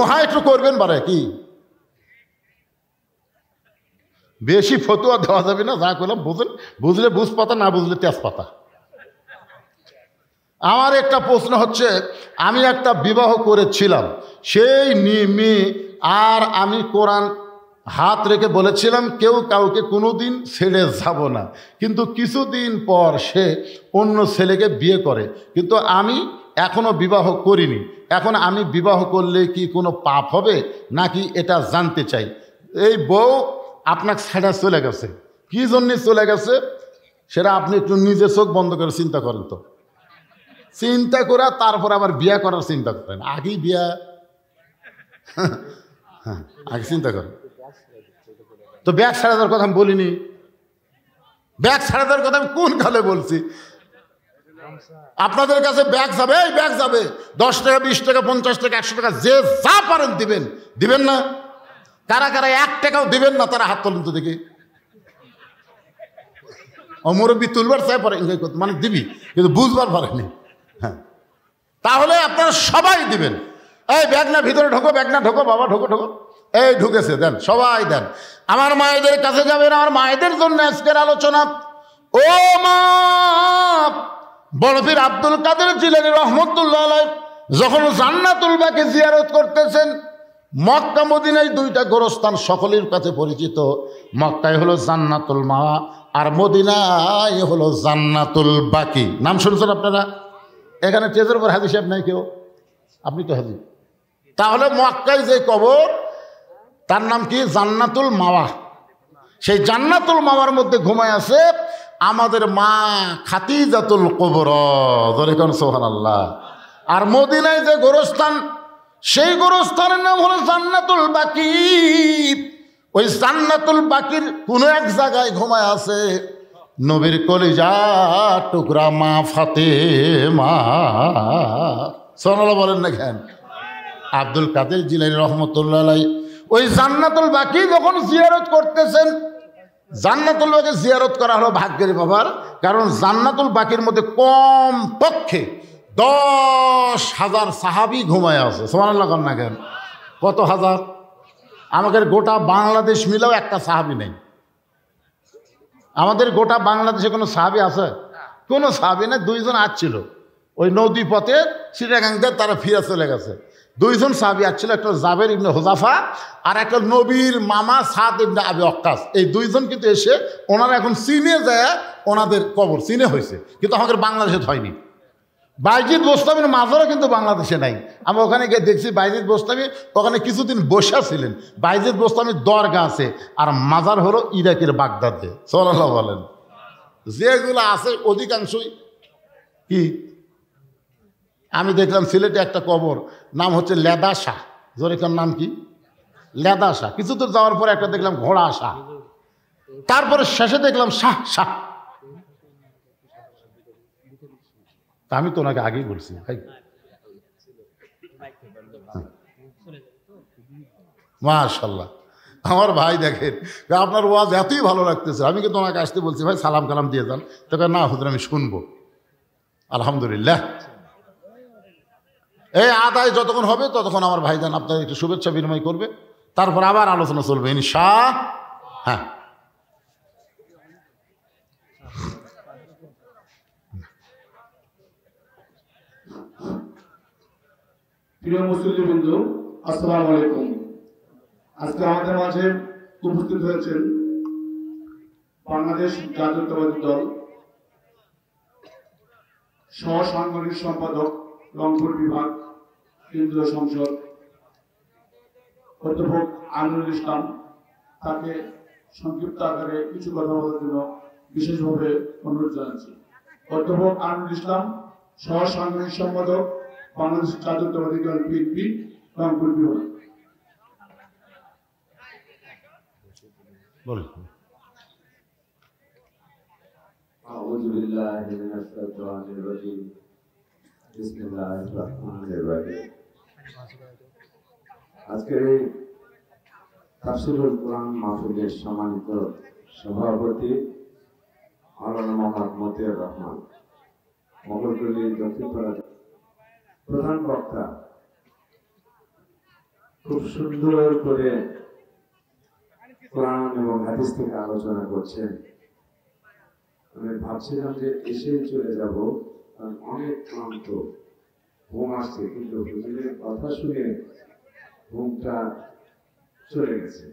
হ্যাঁ একটু করবেন বারে কি, বেশি ফতুয়া দেওয়া যাবে না, যা করলাম বুঝলেন, বুঝলে বুঝ পাতা, না বুঝলে তেজপাতা। আমার একটা প্রশ্ন হচ্ছে, আমি একটা বিবাহ করেছিলাম, সেই মেয়ে আর আমি কোরআন হাত রেখে বলেছিলাম কেউ কাউকে কোনোদিন ছেড়ে যাব না, কিন্তু কিছুদিন পর সে অন্য ছেলেকে বিয়ে করে, কিন্তু আমি এখনো বিবাহ করিনি। এখন আমি বিবাহ করলে কি কোনো পাপ হবে নাকি, এটা জানতে চাই। এই বউ আপনাকে ছেড়ে চলে গেছে, কি জন্যে চলে গেছে সেটা আপনি একটু নিজে চোখ বন্ধ করে চিন্তা করেন তো। চিন্তা করে তারপর আবার বিয়ে করার চিন্তা করেন, আগেই বিয়া আগে চিন্তা করেন তো। ব্যাগ ছাড়া দেওয়ার কথা আমি বলিনি, ব্যাগ ছাড়া দেওয়ার কথা আমি কোন কালে বলছি? আপনাদের কাছে ব্যাগ যাবে, এই ব্যাগ যাবে, 10 টাকা 20 টাকা 50 টাকা 100 টাকা যে যা পারেন দিবেন, দিবেন না? কারা কারা 1 টাকাও দিবেন না তারা হাত তোলেন তো দেখি। মুরব্বী তুলবার চাই পরে মানে দিবি, কিন্তু বুঝবার পারেনি। হ্যাঁ, তাহলে আপনারা সবাই দিবেন। এই ব্যাগ না ভিতরে ঢোকো, ব্যাগ না ঢোকো, বাবা ঢোকো ঢোকো, এই ঢুকেছে, দেন সবাই দেন। আমার মায়েদের কাছে যাবেন, আমার মায়েদের জন্য আজকের আলোচনা। ও মা, বড় পীর আব্দুল কাদের জিলানী রহমতুল্লাহ আলাইহি যখন জান্নাতুল বাকি জিয়ারত করতেছেন, মক্কা মদিনায় 2টা গোরস্থান সকলের কাছে পরিচিত। মক্কায় হলো জান্নাতুল মাওয়া, আর মদিনায় হলো জান্নাতুল বাকি। নাম শুনছেন আপনারা? এখানে টেজের উপর হাজি সাহেব নাই কেউ, আপনি তো হাজি। তাহলে মক্কায় যে কবর তার নাম কি? জান্নাতুল মাওয়া। সেই জান্নাতুল মাওয়ার মধ্যে ঘুমায় আছে আমাদের মা খাদিজাতুল কুবরা, ধরে কোন সুবহানাল্লাহ। আর মদিনায় যে গোরস্থান, সেই গোরস্থানের নাম হলো জান্নাতুল বাকি। ওই জান্নাতুল বাকির কোন এক জায়গায় ঘুমায় আছে নবীর কলিজা টুকরা মা ফাতেমা। সুবহানাল্লাহ বলেন না কেন? আব্দুল কাদের জিলানী রহমতুল্লাহ আলাইহি ওই জান্নাতুল বাকি যখন জিয়ারত করতেছেন, জান্নাতুল বাকি জিয়ারত করা হলো ভাগ্যের ব্যাপার, কারণ জান্নাতুল বাকির মধ্যে কম পক্ষে 10,000 সাহাবী ঘুমায় আছে। সুবহানাল্লাহ কন না কেন? কত হাজার? আমাদের গোটা বাংলাদেশ মিলেও একটা সাহাবী নেই। আমাদের গোটা বাংলাদেশে কোনো সাহাবী আছে? কোনো সাহাবী নেই। 2 জন আসছিল ওই নদী পথে চিটাগাংতে, তারা ফিরে চলে গেছে। 2 জন সাহাবী আসছিল, একটা জাবের ইবনে হুযাফা আর একটা নবীর মামা সাদ ইবনে আবি ওয়াক্কাস। এই 2 জন কিন্তু এসে ওনারা এখন চীনে যায়, ওনাদের কবর চীনে হয়েছে, কিন্তু আমাদের বাংলাদেশে হয়নি। বাইজিদ বোস্তামির মাজারও কিন্তু বাংলাদেশে নাই। আমি ওখানে গিয়ে দেখছি বাইজিদ বোস্তামি ওখানে কিছুদিন বসে ছিলেন। বাইজিদ বোস্তামির দরগা আছে, আর মাজার হলো ইরাকের বাগদাদে। সাল্লাল্লাহু বলেন। যেগুলো আছে অধিকাংশই কি, আমি দেখলাম সিলেটে একটা কবর, নাম হচ্ছে লেদা শাহ। জোরেকার নাম কি? লেদা শাহ। কিছু দূর যাওয়ার পরে একটা দেখলাম ঘোড়া শাহ, তারপরে শেষে দেখলাম শাহ শাহ। আমি তো ওনাকে আগেই বলছি। মাশাআল্লাহ, আমার ভাই দেখেন আপনার ওয়াজ এতই ভালো লাগতেছে, আমি কিন্তু ওনাকে আসতে বলছি ভাই সালাম কালাম দিয়ে যান, তোকে না হুজুর আমি শুনবো। আলহামদুলিল্লাহ, এই আদায় যতক্ষণ হবে ততক্ষণ আমার ভাইজান আপনার একটু শুভেচ্ছা বিনিময় করবে, তারপর আবার আলোচনা চলবে ইনশাআল্লাহ। হ্যাঁ, প্রিয় মুসলিম বন্ধু, আসসালামু আলাইকুম। আজকে আমাদের মাঝে উপস্থিত হয়েছেন বাংলাদেশ জাতীয়তাবাদী দল সহ সাংগঠনিক সম্পাদক রংপুর বিভাগ কেন্দ্রীয় সংসদ অধ্যাপক আমিনুল ইসলাম। তাকে সংক্ষিপ্ত আকারে কিছু কথা বলার জন্য বিশেষভাবে অনুরোধ জানাচ্ছি। অধ্যাপক আমিনুল ইসলাম, সহ সাংগঠনিক সম্পাদক বাংলাদেশ জাতীয়তাবাদী দল বিএনপি রংপুর বিভাগ। أعوذ بالله من الشيطان الرجيم بسم الله الرحمن الرحيم আজকের এই তাফসীরুল কোরআন মাহফিলের সম্মানিত সভাপতি মাওলানা মোহাম্মদ মতিউর রহমান, মোগলটুলি দক্ষিণপাড়া প্রধান বক্তা, খুব সুন্দর করে কোরআন এবং হাদিস থেকে আলোচনা করছেন। আমি ভাবছিলাম যে এসে চলে যাব, কারণ অনেক ক্লান্ত, ঘুম আসছে, কিন্তু হুজুরের কথা শুনে ঘুমটা চলে গেছে।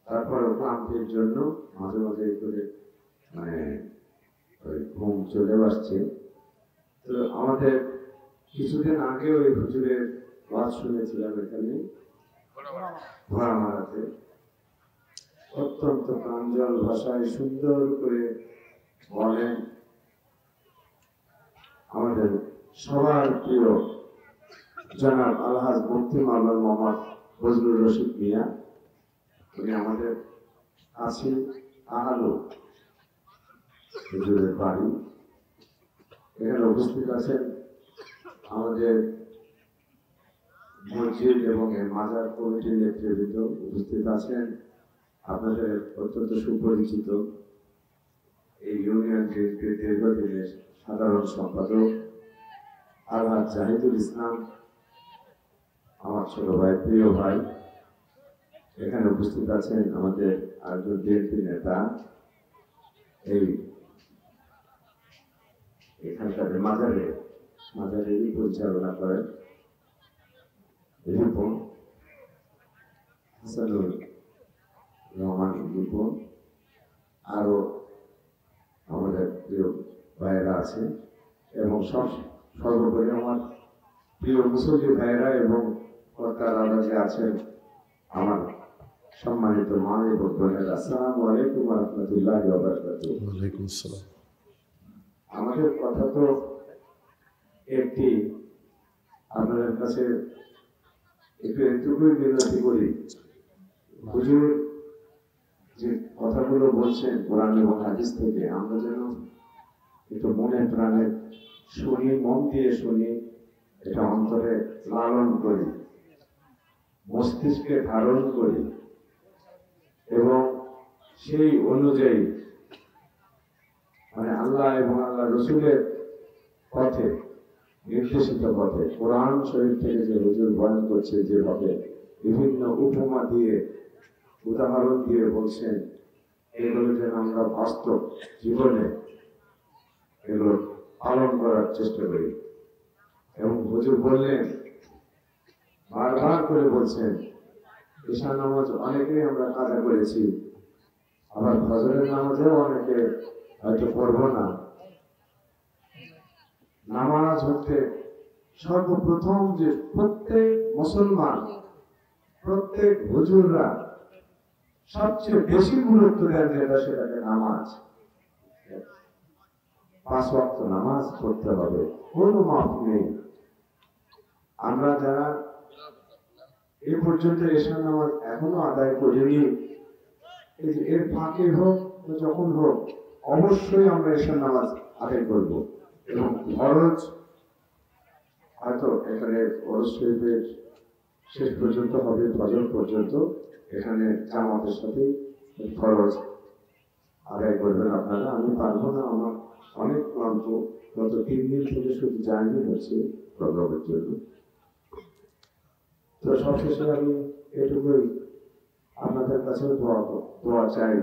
তারপর ক্লান্তির জন্য মাঝে মাঝে করে ঘুম চলে আসছে। তো আমাদের কিছুদিন আগে ওই হুজুরের ওয়াজ শুনেছিলাম এখানে ঘোড়ামারাতে, অত্যন্ত প্রাঞ্জল ভাষায় সুন্দর করে বলেন আমাদের সবার প্রিয় জনাব আলহাজ মুফতি মাওলানা মোহাম্মদ ফজলুর রশিদ মিয়া। উনি আমাদের কাছে আহালো হুজুরের বাড়ি। এখানে উপস্থিত আছেন আমাদের মসজিদ এবং মাজার কমিটির নেতৃবৃন্দ, উপস্থিত আছেন আপনাদের অত্যন্ত সুপরিচিত এই ইউনিয়ন বিএনপির দীর্ঘদিনের সাধারণ সম্পাদক আলহাজ জাহিদুল ইসলাম, আমার ছোট ভাই, প্রিয় ভাই। এখানে উপস্থিত আছেন আমাদের আরেকজন বিএনপি নেতা, এই এখানকার মাজারেরই পরিচালনা করেন রিপন হাসানুর রহমান রিপন। আরো আমাদের প্রিয় ভাইয়েরা আছে এবং সর্বোপরি আমার প্রিয় মুসলিম ভাইয়েরা এবং কর্তারা যে আছেন, আমার সম্মানিত মা এবং বোনেরা, আসসালামু আলাইকুম ওয়া রাহমাতুল্লাহি ওয়া বারাকাতুহু। ওয়ালাইকুম আসসালাম। আমাদের কথা তো একটি, আপনাদের কাছে একটু এটুকুই বিনতি করি, হুজুর যে কথাগুলো বলছেন কোরআন এবং হাদিস থেকে, আমরা যেন একটু মনে প্রাণে শুনি, মন দিয়ে শুনি, এটা অন্তরে লালন করি, মস্তিষ্কে ধারণ করি এবং সেই অনুযায়ী আল্লাহ এবং আল্লাহ রসুলের পথে, নির্দেশিত পথে, কোরআন শরীফ থেকে যে হুজুর বয়ান করছে, যেভাবে বিভিন্ন উপমা দিয়ে, উদাহরণ দিয়ে বলছেন, এগুলো যেন আমরা বাস্তব জীবনে এগুলো পালন করার চেষ্টা করি। এবং হুজুর বললেন, বারবার করে বলছেন, ঈশা নামাজ অনেকেই আমরা কাজা করেছি, আবার ফজরের নামাজেও অনেকে হয়তো পড়বো না। নামাজ হচ্ছে সর্বপ্রথম যে প্রত্যেক মুসলমান, প্রত্যেক হুজুররা সবচেয়ে বেশি গুরুত্ব দেন যেটা, সেটাকে নামাজ। 5 ওয়াক্ত নামাজ পড়তে হবে, কোনো মাফ নেই। আমরা যারা এ পর্যন্ত ঈশা নামাজ এখনো আদায় করিনি, এর ফাঁকে হোক যখন হোক, অবশ্যই আমরা ঈশা নামাজ আদায় করব। এবং ফরজ হয়তো এখানে ফরজ শরীফের শেষ পর্যন্ত হবে, ফজর পর্যন্ত এখানে জামাতের সাথে ফরজ আদায় করবেন আপনারা। আমি পারবো না, আমার অনেক ক্লান্ত, গত 3 দিন থেকে শুধু জার্নি হচ্ছে প্রোগ্রামের জন্য। তো সবশেষে আমি এটুকুই আপনাদের কাছে দোয়া চাই,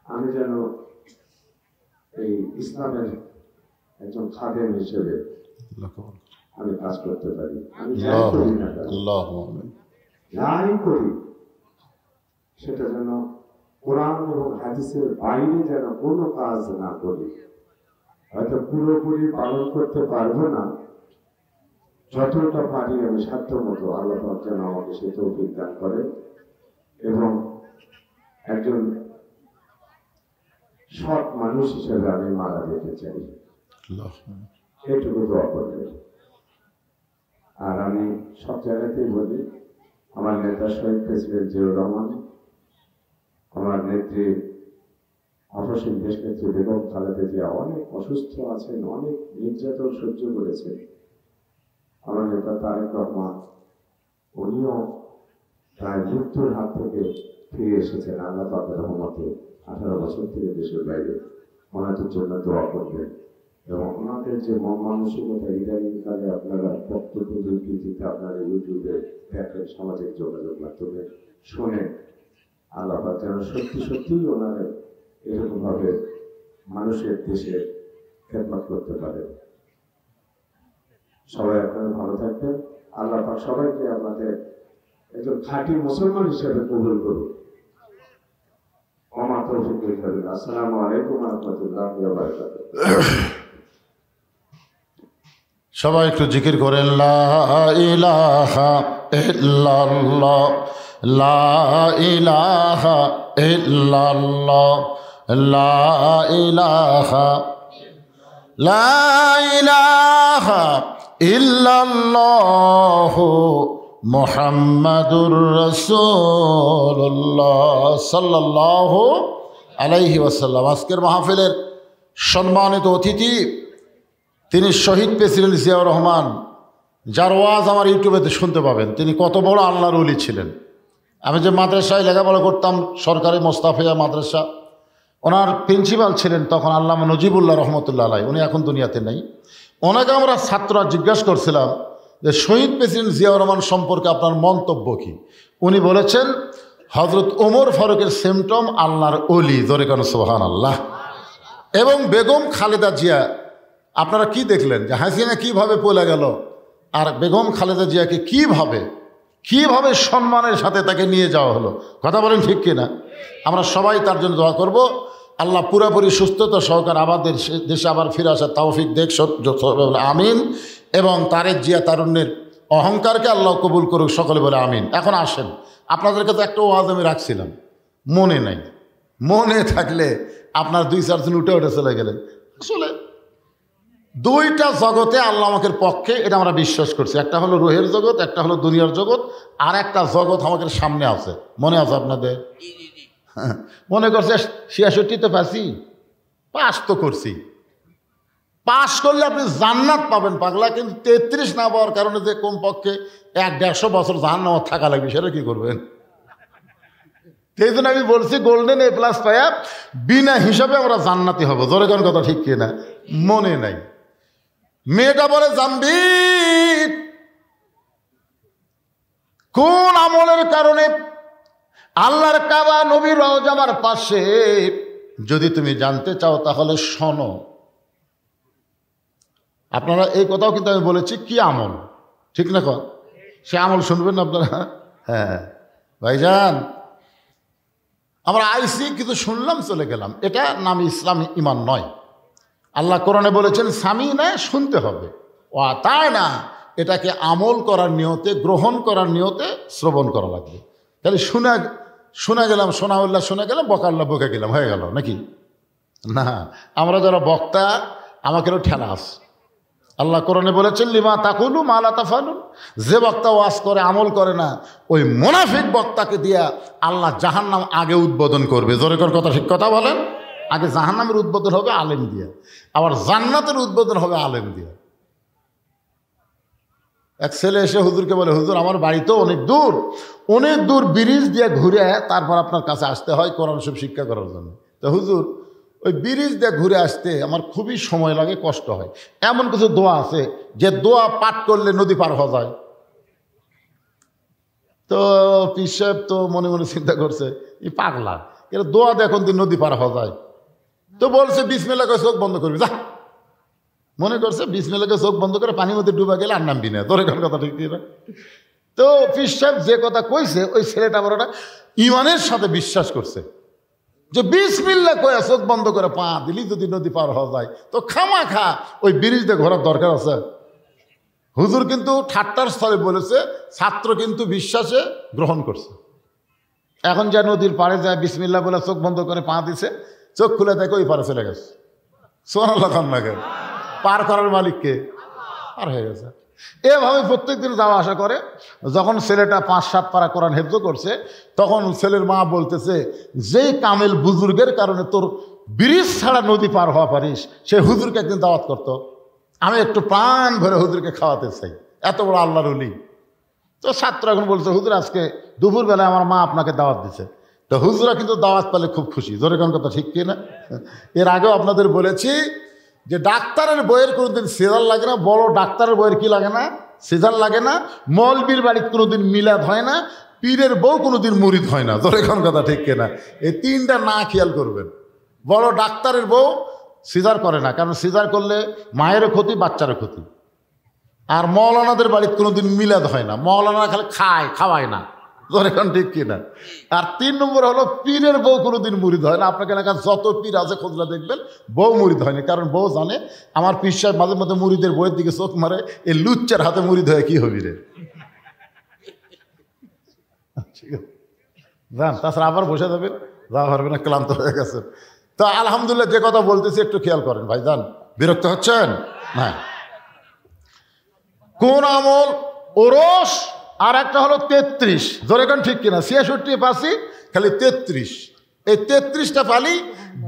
আমি যেন এই ইসলামের একজন খাদেম হিসেবে আমি কাজ করতে পারি। আমি যাই করি না, যাই করি সেটা যেন কোরআন এবং হাদিসের বাইরে যেন কোনো কাজ না করি। হয়তো পুরোপুরি পালন করতে পারবো না, যতটা পারি আমি সাধ্য মতো আল্লাহ পাক যেন আমাকে সে তৌফিক দান করে এবং একজন সৎ মানুষ হিসেবে আমি মারা যেতে চাই, এটুকু দোয়া করবে। আর আমি সব জায়গাতেই বলি, আমার নেতা শহীদ প্রেসিডেন্ট জিয়াউর রহমান, আমার নেত্রী অপসীম দেশনেত্রী বেগম খালেদা জিয়া অনেক অসুস্থ আছেন, অনেক নির্যাতন সহ্য করেছে। আমার নেতা তারেক রহমান উনিও প্রায় মৃত্যুর হাত থেকে ফিরে এসেছেন আল্লাহ পাকের রহমতে। 18 বছর থেকে দেশের বাইরে, ওনাদের জন্য দোয়া করবেন এবং ওনাদের যে মন মানসিকতা ইদানিংকালে আপনারা বক্তব্য বিবৃতিতে আপনারা ইউটিউবে দেখেন, সামাজিক যোগাযোগ মাধ্যমে শোনেন, আল্লাহ পাক যেন সত্যি সত্যিই ওনারা এরকম ভাবে মানুষের দেশে খেদমত করতে পারে। সবাই আপনারা ভালো থাকবেন। আল্লাহ পাক সবাইকে আপনাদের একজন খাঁটি মুসলমান হিসেবে কবুল করুন। আসসালামু আলাইকুম ওয়া রাহমাতুল্লাহি ওয়া বারাকাতুহু। সবাই একটু জিকির করেন, লা ইলাহা ইল্লাল্লাহ, লা ইলাহা ইল্লাল্লাহ, লা ইলাহা, লা ইলাহা ইল্লাল্লাহ মুহাম্মাদুর রাসূলুল্লাহ সাল্লাল্লাহু আলাইহি ওয়াসাল্লাম। আজকের মাহফিলের সম্মানিত অতিথি তিনি শহীদ প্রেসিডেন্ট জিয়াউর রহমান, যার ওয়াজ আমার ইউটিউবেতে শুনতে পাবেন। তিনি কত বড় আল্লাহর ওলি ছিলেন। আমি যে মাদ্রাসায় লেখাপড়া করতাম, সরকারি মোস্তাফিয়া মাদ্রাসা, ওনার প্রিন্সিপাল ছিলেন তখন আল্লামা নজিবুল্লাহ রহমতুল্লাহ আলাই। উনি এখন দুনিয়াতে নেই। ওনাকে আমরা ছাত্ররা জিজ্ঞাসা করছিলাম যে শহীদ প্রেসিডেন্ট জিয়াউর রহমান সম্পর্কে আপনার মন্তব্য কী? উনি বলেছেন, হজরত ওমর ফারুকের সিমটম আল্লাহর ওলি, জোরে কেন সুবহানাল্লাহ। এবং বেগম খালেদা জিয়া, আপনারা কি দেখলেন যে হাসিনা কিভাবে পলে গেল, আর বেগম খালেদা জিয়াকে কিভাবে সম্মানের সাথে তাকে নিয়ে যাওয়া হলো। কথা বলেন ঠিক কিনা? আমরা সবাই তার জন্য দোয়া করব, আল্লাহ পুরোপুরি সুস্থতা সহকারে আমাদের দেশে আবার ফিরে আসার তৌফিক দেখ, আমিন। এবং তারেক জিয়া তারুণ্যের অহংকারকে আল্লাহ কবুল করুক, সকলে বলে আমিন। এখন আসেন, আপনাদের কাছে একটা ওয়াজ আমি রাখছিলাম, মনে নাই, মনে থাকলে আপনার 2-4 দিন উঠে চলে গেলেন। আসলে দুইটা জগতে আল্লাহ আমাদের পক্ষে, এটা আমরা বিশ্বাস করছি। একটা হলো রুহের জগৎ, একটা হলো দুনিয়ার জগৎ, আর একটা জগৎ আমাদের সামনে আছে। মনে আছে আপনাদের? মনে করছে 66-তে পাস তো করছি। পাস করলে আপনি জান্নাত পাবেন পাগলা, কিন্তু 33 না পাওয়ার কারণে যে কমপক্ষে 100-150 বছর জাহান্নামে থাকা লাগবে, সেটা কি করবেন? সেই জন্য আমি বলছি গোল্ডেন A+ পায়া বিনা হিসাবে আমরা জান্নাতি হব। জোরে কোন কথা ঠিক কিনা? মনে নাই। মেয়েটা বলে, জাম্বি কোন আমলের কারণে আল্লাহর কাবা নবীর রওজা আমার পাশে, যদি তুমি জানতে চাও তাহলে শোনো। আপনারা এই কথাও কিন্তু আমি বলেছি, কি আমল, ঠিক না? সে আমল শুনবেন না আপনারা? হ্যাঁ ভাইজান, আমরা আইসি কিন্তু শুনলাম চলে গেলাম, এটা নাম ইসলাম, ইমান নয়। আল্লাহ কোরআনে বলেছেন স্বামী না, শুনতে হবে। ও তাই না, এটাকে আমল করার নিয়তে, গ্রহণ করার নিয়তে শ্রবণ করা লাগবে। তাহলে শোনা গেলাম, শোনা গেলাম, বকাল্লা বকে গেলাম, হয়ে গেল নাকি? না, আমরা যারা বক্তা, আমাকেও ঠেলা আস। আল্লাহ কোরআনে বলেছেন লিমা তাকুলু মা লা তাফালুন, যে বক্তা ওয়াজ করে আমল করে না, ওই মুনাফিক বক্তাকে দিয়া আল্লাহ জাহান্নাম আগে উদ্বোধন করবে। জোরে কর কথা, ঠিক কথা বলেন। আগে জাহান্নামের উদ্বোধন হবে আলেম দিয়া, আবার জান্নাতের উদ্বোধন হবে আলেম দিয়া। এক ছেলে এসে হুজুরকে বলে, হুজুর আমার বাড়ি তো অনেক দূর ব্রিজ দিয়ে ঘুরে তারপর আপনার কাছে আসতে হয় কোরআন শরীফ শিক্ষা করার জন্য। তো হুজুর ওই ব্রিজ দিয়ে ঘুরে আসতে আমার খুবই সময় লাগে, কষ্ট হয়। এমন কিছু দোয়া আছে যে দোয়া পাঠ করলে নদী পার হওয়া যায়। তো পীর সাহেব তো মনে মনে চিন্তা করছে, এই পাগলা, এর দোয়া দেখুন দিন নদী পার হওয়া যায়। তো বলছে বিসমিল্লাহ করে চোখ বন্ধ করবি, যা। মনে করছে বিসমিল্লাহ করে চোখ বন্ধ করে পানির মধ্যে ডুবা গেলে আর নামবি না। তোর এখন কথা ঠিক না? তো পীর সাহেব যে কথা কইছে ওই ছেলেটা বড়টা ইমানের সাথে বিশ্বাস করছে যে বিসমিল্লাহ কয়ে চোখ বন্ধ করে পা দিলি যদি নদী পার হওয়া যায় তো খামাখা ওই ব্রিজ দিয়ে ঘোরার দরকার আছে। হুজুর কিন্তু ঠাট্টার স্থলে বলেছে, ছাত্র কিন্তু বিশ্বাসে গ্রহণ করছে। এখন যা নদীর পাড়ে যায় বিসমিল্লাহ বলে চোখ বন্ধ করে পা দিছে, চোখ খুলে দেখে ওই পারে চলে গেছে। সুবহানাল্লাহ খান্নাকে পার করার মালিককে পার হয়ে গেছে। এভাবে প্রত্যেকদিন যাওয়া আসা করে। যখন ছেলেটা 5-7 পারা কোরআন হেফজ করছে তখন ছেলের মা বলতেছে, যেই কামেল বুজুর্গের কারণে তোর ব্রিজ ছাড়া নদী পার হওয়া পারিস সে হুজুরকে একদিন দাওয়াত করতো, আমি একটু প্রাণ ভরে হুজুরকে খাওয়াতে চাই, এত বড় আল্লাহর ওলি। তো ছাত্র এখন বলছে, হুজুর আজকে দুপুরবেলায় আমার মা আপনাকে দাওয়াত দিছে। তো হুজুরা কিন্তু দাওয়াত পেলে খুব খুশি। জোরে কোন কথা ঠিক কিনা? এর আগেও আপনাদের বলেছি যে ডাক্তারের বইয়ের কোনোদিন সিজার লাগে না, বড় ডাক্তারের বইয়ের কি লাগে না? সিজার লাগে না। মৌলবীর বাড়ির কোনোদিন মিলাদ হয় না, পীরের বউ কোনোদিন মুরিদ হয় না। জোরে কোন কথা ঠিক কিনা? এই তিনটা না খেয়াল করবেন। বড় ডাক্তারের বউ সিজার করে না, কারণ সিজার করলে মায়েরও ক্ষতি, বাচ্চারও ক্ষতি। আর মৌলানাদের বাড়িতে কোনোদিন মিলাদ হয় না, মৌলানা খালি খাওয়ায় না। এখন ঠিক কিনা? আর 3 নম্বর হলো পীরের বউ কোনোদিন মুরিদ হয় না। আপনাকে এলাকার যত পীর আছে খোঁজলা দেখবেন, বউ মুরিদ হয়নি, কারণ বউ জানে আমার পীর সাহেব মাঝে মাঝে মুরিদের বইয়ের দিকে চোখ মারে, এই লুচ্চার হাতে মুরিদ হয়ে কি হবি রে। জান তাছাড়া আবার বসে যাবেন, যাওয়া পারবে না, ক্লান্ত হয়ে গেছেন। তো আলহামদুলিল্লাহ যে কথা বলতেছি একটু খেয়াল করেন ভাই। যান বিরক্ত হচ্ছেন না? কোন আমল ওরস, আর একটা হলো 33। জোরেখান ঠিক কিনা? 66 পাসি খালি 33। এই 33টা পালি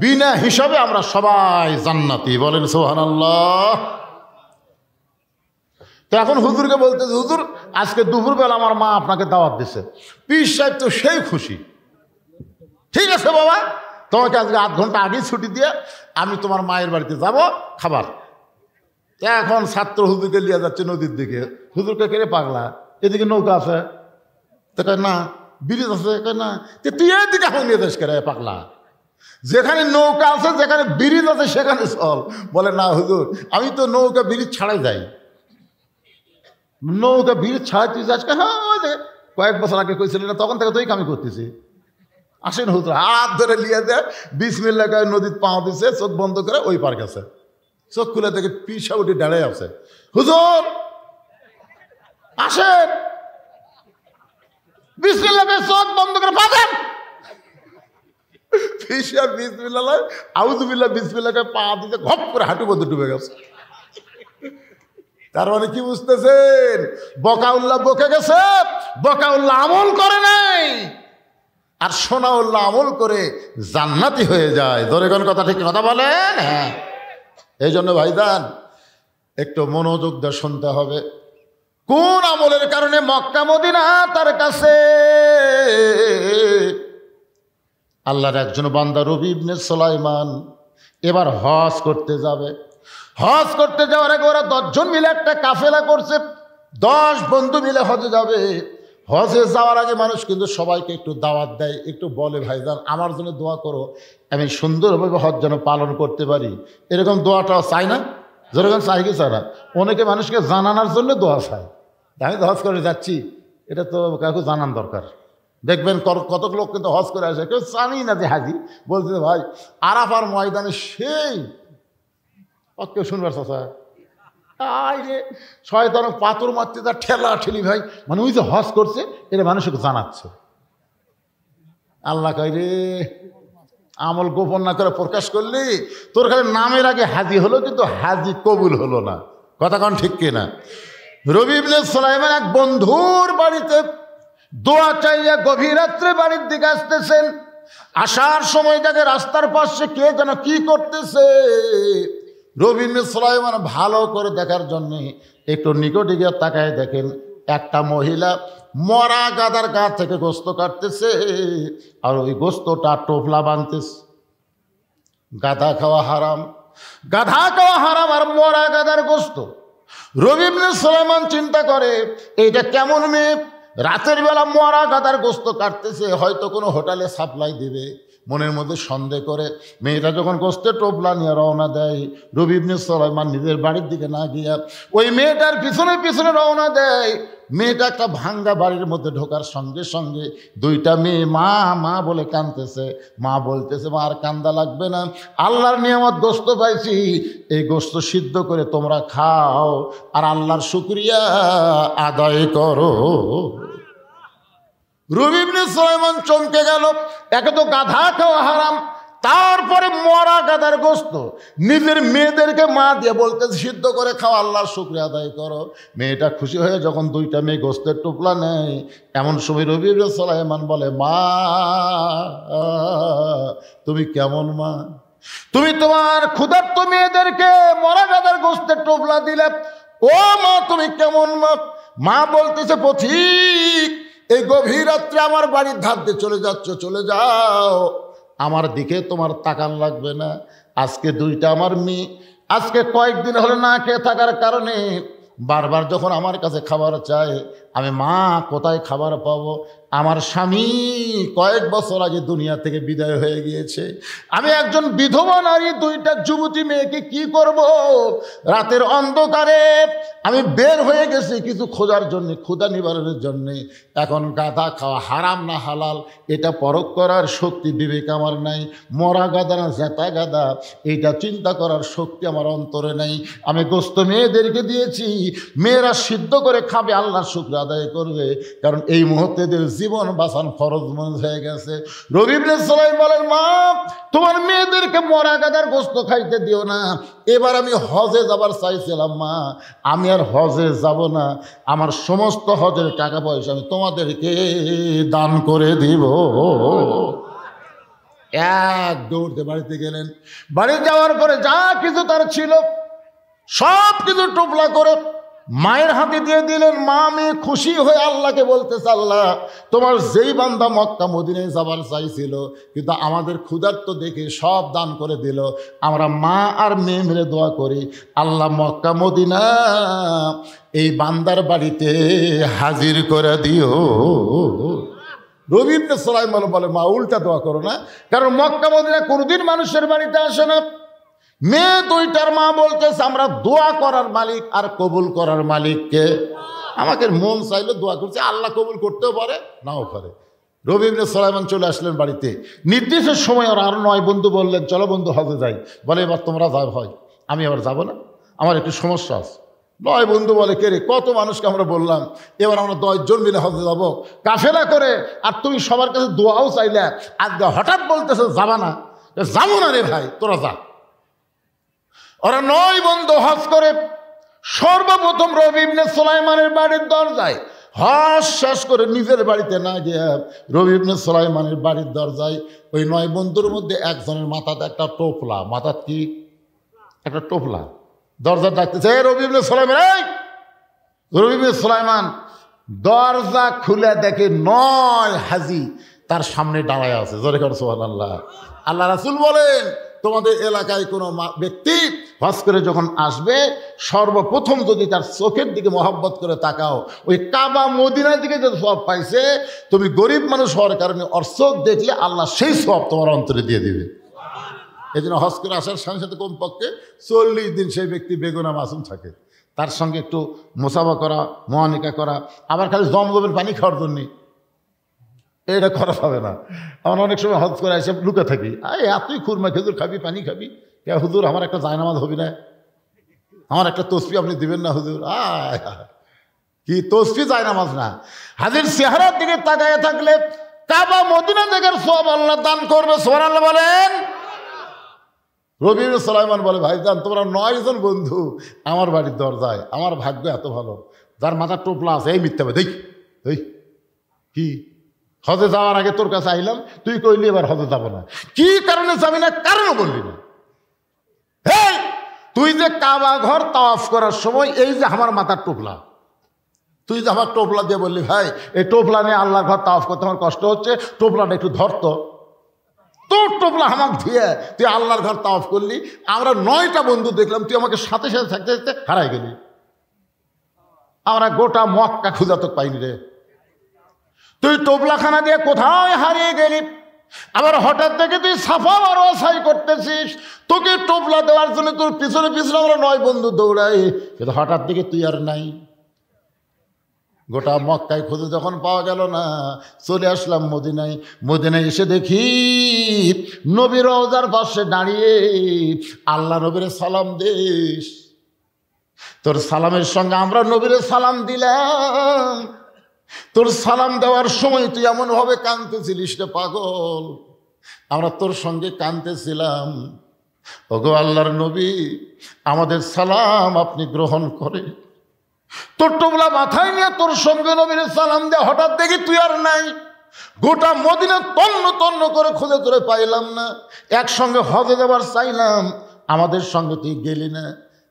বিনা হিসাবে আমরা সবাই জান্নাতি। বলেন সুবহানাল্লাহ। তো এখন হুজুরকে বলতেছে, হুজুর আজকে দুপুরবেলা আমার মা আপনাকে দাওয়াত দিছে। পীর সাহেব তো সেই খুশি। ঠিক আছে বাবা, তোমাকে আজকে 8 ঘন্টা আগেই ছুটি দিয়ে আমি তোমার মায়ের বাড়িতে যাব খাবার। এখন ছাত্র হুজুরকে নিয়ে যাচ্ছে নদীর দিকে। হুজুরকে কেড়ে পাগলা, এদিকে নৌকা আছে, তো কয় না। ব্রিজ আছে, কয় না। তুই এদিকে এখন নিয়ে যাস কেড়ে পাগলা? যেখানে নৌকা আছে, যেখানে ব্রিজ আছে সেখানে চল। বলে না হুজুর, আমি তো নৌকা ব্রিজ ছাড়াই যাই। নৌকা ব্রিজ ছাড়াই তুই যাস? হ্যাঁ, কয়েক বছর আগে কইছিলি না, তখন থেকে তুই কামি করতেছি। আসেন হুজুর হাত ধরে লিয়ে দেয়, বিসমিল্লাহ কয়ে নদীর পা দিছে, চোখ বন্ধ করে ওই পার গেছে। চোখ খুলে দেখে পীর সাহেব উঠে দাঁড়ায় আছে। হুজুর আসেন, বিসমিল্লাহ চোখ বন্ধ করে পাবেন। পীর সাহেব বিসমিল্লাহ আউযুবিল্লাহ বিসমিল্লাহকে পা দিতে ঘপ করে হাঁটু মধ্যে ডুবে গেছে। তার মানে কি বুঝতেছেন? বকাউল্লাহ বকে গেছে, বকাউল্লাহ আমল করে নাই, আর সোনাউল্লাহ আমল করে জান্নাতি হয়ে যায়। ধরে কোন কথা ঠিক কথা বলেন? হ্যাঁ। এই জন্য ভাইজান একটু মনোযোগ দিয়ে শুনতে হবে। কোন আমলের কারণে মক্কা মদিনা তার কাছে? আল্লাহর একজন বান্দা রবি ইবনে সুলাইমান এবার হজ করতে যাবে। হজ করতে যাওয়ার আগে ওরা 10 জন মিলে একটা কাফেলা করছে। 10 বন্ধু মিলে হজে যাবে। হজে যাওয়ার আগে মানুষ কিন্তু সবাইকে একটু দাওয়াত দেয়, একটু বলে ভাইজান আমার জন্য দোয়া করো, আমি সুন্দরভাবে হজ যেন পালন করতে পারি। এরকম দোয়াটাও চাই না? যেরকম চাই কি চায় না? অনেকে মানুষকে জানানোর জন্য দোয়া চায়। আমি তো হজ করে যাচ্ছি, এটা তো কাউকে জানান দরকার। দেখবেন কত লোক কিন্তু হজ করে আসে, কেউ জানি না যে হাজি বলছে ভাই আরাফার ময়দানে সেই কেউ শুনবার চাচা রে শয়তান পাথর মারতে তার ঠেলা ঠেলি ভাই, মানে ওই যে হজ করছে এটা মানুষকে জানাচ্ছে। আল্লাহ কয় রে আমল গোপন না করে প্রকাশ করলি তোর খালি নামের আগে হাজি হলো, কিন্তু হাজি কবুল হলো না। কথা কোন ঠিক কিনা? রবি ইবনে সুলাইমান এক বন্ধুর বাড়িতে দোয়া চাইয়া গভীর রাত্রে বাড়ির দিকে আসতেছেন। আসার সময় দেখে রাস্তার পাশে কে যেন কি করতেছে। রবি ইবনে সুলাইমান ভালো করে দেখার জন্য একটু নিকটে গিয়ে তাকায় দেখেন একটা মহিলা মরা গাদার গা থেকে গোস্ত কাটতেছে, আর ওই গোস্তটা টোপলা বাঁধতেছে। গাধা খাওয়া হারাম, গাধা খাওয়া হারাম, আর মরা গাদার গোস্ত। রবি ইবনে সুলাইমান চিন্তা করে এইটা কেমন মেয়ে, রাতের বেলা মরা গাদার গোস্ত কাটতেছে, হয়তো কোনো হোটেলে সাপ্লাই দিবে। মনের মধ্যে সন্দেহ করে মেয়েটা যখন গোস্তের টোপলা নিয়ে রওনা দেয়, রবি ইবনে সুলাইমান নিজের বাড়ির দিকে না গিয়া ওই মেয়েটার পিছনে পিছনে রওনা দেয়। মেয়েটা একটা ভাঙ্গা বাড়ির মধ্যে ঢোকার সঙ্গে সঙ্গে দুইটা মেয়ে মা মা বলে কাঁদতেছে। মা বলতেছে, মা আর কান্দা লাগবে না, আল্লাহর নিয়ামত গোস্ত পাইছি, এই গোস্ত সিদ্ধ করে তোমরা খাও আর আল্লাহর শুকরিয়া আদায় করো। রবি ইবনে সুলাইমান চমকে গেল। একে তো গাধা খাওয়া হারাম, তারপরে মরা গাধার গোস্ত নিজের মেয়েদেরকে মা দিয়ে বলতে সিদ্ধ করে খাও, আল্লাহর শুকরিয়া আদায় করো। মেয়েটা খুশি হয়ে যখন দুইটা মেয়ে গোস্তের টোপলা নেয়, এমন সময় রবি ইবনে সুলাইমান বলে, মা তুমি কেমন মা? তুমি তোমার ক্ষুধার্ত মেয়েদেরকে মরা গাধার গোস্তের টোপলা দিলে, ও মা তুমি কেমন মা? মা বলতেছে, পথিক এই গভীর রাত্রে আমার বাড়ির ধার দিয়ে চলে যাচ্ছ, চলে যাও, আমার দিকে তোমার তাকান লাগবে না। আজকে দুইটা আমার মেয়ে আজকে কয়েকদিন হলো না খেয়ে থাকার কারণে বারবার যখন আমার কাছে খাবার চায়, আমি মা কোথায় খাবার পাবো? আমার স্বামী কয়েক বছর আগে দুনিয়া থেকে বিদায় হয়ে গিয়েছে, আমি একজন বিধবা নারী, দুইটা যুবতী মেয়েকে কি করব? রাতের অন্ধকারে আমি বের হয়ে গেছি কিছু খোঁজার জন্যে, ক্ষুধা নিবারণের জন্যে। এখন গাধা খাওয়া হারাম না হালাল এটা পরখ করার শক্তি বিবেক আমার নাই। মরা গাদা না জেতা গাদা এইটা চিন্তা করার শক্তি আমার অন্তরে নাই। আমি গোস্ত মেয়েদেরকে দিয়েছি, মেয়েরা সিদ্ধ করে খাবে, আল্লাহর শুকর আদায় করবে, কারণ এই মুহূর্তে এদের জীবন বাঁচান ফরজ মনে হয়ে গেছে। রবি ইবনে সুলাইমান বলেন, মা তোমার মেয়েদেরকে মরা গাদার গোস্ত খাইতে দিও না। এবার আমি হজে যাবার চাইছিলাম মা, আমি আর হজে যাব না, আমার সমস্ত হজের টাকা পয়সা আমি তোমাদেরকে দান করে দিব। এক দৌড়তে বাড়িতে গেলেন। বাড়ি যাওয়ার পরে যা কিছু তার ছিল সব কিছু টোপলা করে মায়ের হাতে দিয়ে দিলেন। মা আমি খুশি হয়ে আল্লাহকে বলতেছে, আল্লাহ তোমার যেই বান্দা মক্কা মদিনায় যাবার চাইছিল কিন্তু আমাদের ক্ষুধার্ত দেখে সব দান করে দিল, আমরা মা আর মেয়ে মিলে দোয়া করি, আল্লাহ মক্কা মদিনা এই বান্দার বাড়িতে হাজির করে দিও। রবি ইবনে সুলাইমান বলে, মা উল্টা দোয়া করো না, কারণ মক্কা মদিনা কোনোদিন মানুষের বাড়িতে আসে না। মেয়ে দুইটার মা বলতেছে, আমরা দোয়া করার মালিক আর কবুল করার মালিককে। আমাকে মন চাইলে দোয়া করছে, আল্লাহ কবুল করতেও পারে নাও পারে। রবি ইবনে সুলাইমান চলে আসলেন বাড়িতে। নির্দিষ্ট সময় ওর আরো 9 বন্ধু বললেন, চলো বন্ধু হজে যাই। বলে, এবার তোমরা যাও, হয় আমি এবার যাব না, আমার একটু সমস্যা আছে। 9 বন্ধু বলে, কে রে, কত মানুষকে আমরা বললাম, এবার আমরা 10 জন মিলে হজে যাবো কাফেলা করে, আর তুমি সবার কাছে দোয়াও চাইলে, আজকে হঠাৎ বলতেছে যাবা না। যাবো না রে ভাই, তোরা যা। ওরা 9 বন্ধু হজ করে সর্বপ্রথম রবি ইবনে সুলাইমানের বাড়ির দরজায়, হজ শেষ করে নিজের বাড়িতে না গিয়ে রবি ইবনে সুলাইমানের বাড়ির দরজায় ওই 9 বন্ধুর মধ্যে একজনের মাথাতে একটা টোপলা, মাথার কি একটা টোপলা, দরজা ডাকতেছে, রবি ইবনে সুলাইমান, এই রবি ইবনে সুলাইমান দরজা খুলে দেখে 9 হাজি তার সামনে দাঁড়ায় আছে। জোরে করে সুবহানাল্লাহ। আল্লাহ রাসূল বলেন, তোমাদের এলাকায় কোনো ব্যক্তি হজ করে যখন আসবে, সর্বপ্রথম যদি তার চোখের দিকে মহব্বত করে তাকাও, ওই কাবা মদিনার দিকে যে সওয়াব পাইছে, তুমি গরিব মানুষ হওয়ার কারণে ওর চোখ দেখলে আল্লাহ সেই সওয়াব তোমার অন্তরে দিয়ে দিবে। এই জন্য হজ করে আসার সাথে সাথে কমপক্ষে 40 দিন সেই ব্যক্তি বেগুনা মাসুম থাকে, তার সঙ্গে একটু মোসাফা করা, মুআনিকা করা, আবার খালি জমজমের পানি খাওয়ার জন্যে এটা করা হবে না। আমরা অনেক সময় হজ করে এসে লুকে থাকি, তুই খুরমা খেজুর খাবি, পানি খাবি, কে হুজুর আমার একটা জায়নামাজ হবি না, আমার একটা তসবি আপনি দিবেন না হুজুর? কি তসবি জায়নামাজ না, হাজির চেহারার দিকে তাকায় থাকলে কাবা মদিনা দেখার সওয়াব আল্লাহ দান করবে। সুবহানাল্লাহ বলেন। রবি ইবনে সুলাইমান বলে, ভাইজান তোমরা 9 জন বন্ধু আমার বাড়ির দরজায়, আমার ভাগ্য এত ভালো, যার মাথার টোপলা আছে, এই মিথ্যা দেখ এই কি হজে যাওয়ার আগে তোর কাছে আইলাম, তুই কইলি এবার হজে যাবো না, কি কারণে যাবি না কারণও বললি না। এই তুই যে কাবা ঘর তাওয়াফ করার সময় এই যে আমার মাথার টোপলা, তুই যে আমার টোপলা দিয়ে বললি, ভাই এই টোপলা নিয়ে আল্লাহর ঘর তাওয়াফ করতে আমার কষ্ট হচ্ছে, টোপলাটা একটু ধরতো, তোর টোপলা আমাকে ধুয়ে তুই আল্লাহর ঘর তাওয়াফ করলি, আমরা 9টা বন্ধু দেখলাম, তুই আমাকে সাথে সাথে থাকতে থাকতে হারাই গেলি, আমরা গোটা মক্কা খুঁজা তো পাইনি রে, তুই টোপলাখানা দিয়ে কোথায় হারিয়ে গেলি। আবার হঠাৎ থেকে তুই সাফা মারোয়া সাই করতেছিস, তোকে টোপলা দেওয়ার জন্য তোর পিছনে পিছনে আমরা 9 বন্ধু দৌড়াই, কিন্তু হঠাৎ থেকে তুই আর নাই। গোটা মক্কায় খুঁজে যখন পাওয়া গেল না, চলে আসলাম মদিনায়। মদিনায় এসে দেখি নবীর রওজার পাশে দাঁড়িয়ে আল্লাহ নবীর সালাম দিস। তোর সালামের সঙ্গে আমরা নবীর সালাম দিলাম। তোর সালাম দেওয়ার সময় তুই এমন ভাবে কাঁদতেছিলিস রে পাগল, আমরা তোর সঙ্গে কাঁদতেছিলাম। ওগো আল্লাহর নবী, আমাদের সালাম আপনি গ্রহণ করে। তোর টোপলা মাথায় নিয়ে তোর সঙ্গে নবীর সালাম দে, হঠাৎ দেখি তুই আর নাই। গোটা মদিনা তন্ন তন্ন করে খুঁজে তোরে পাইলাম না। একসঙ্গে হজে যাবার চাইলাম, আমাদের সঙ্গে তুই গেলি না।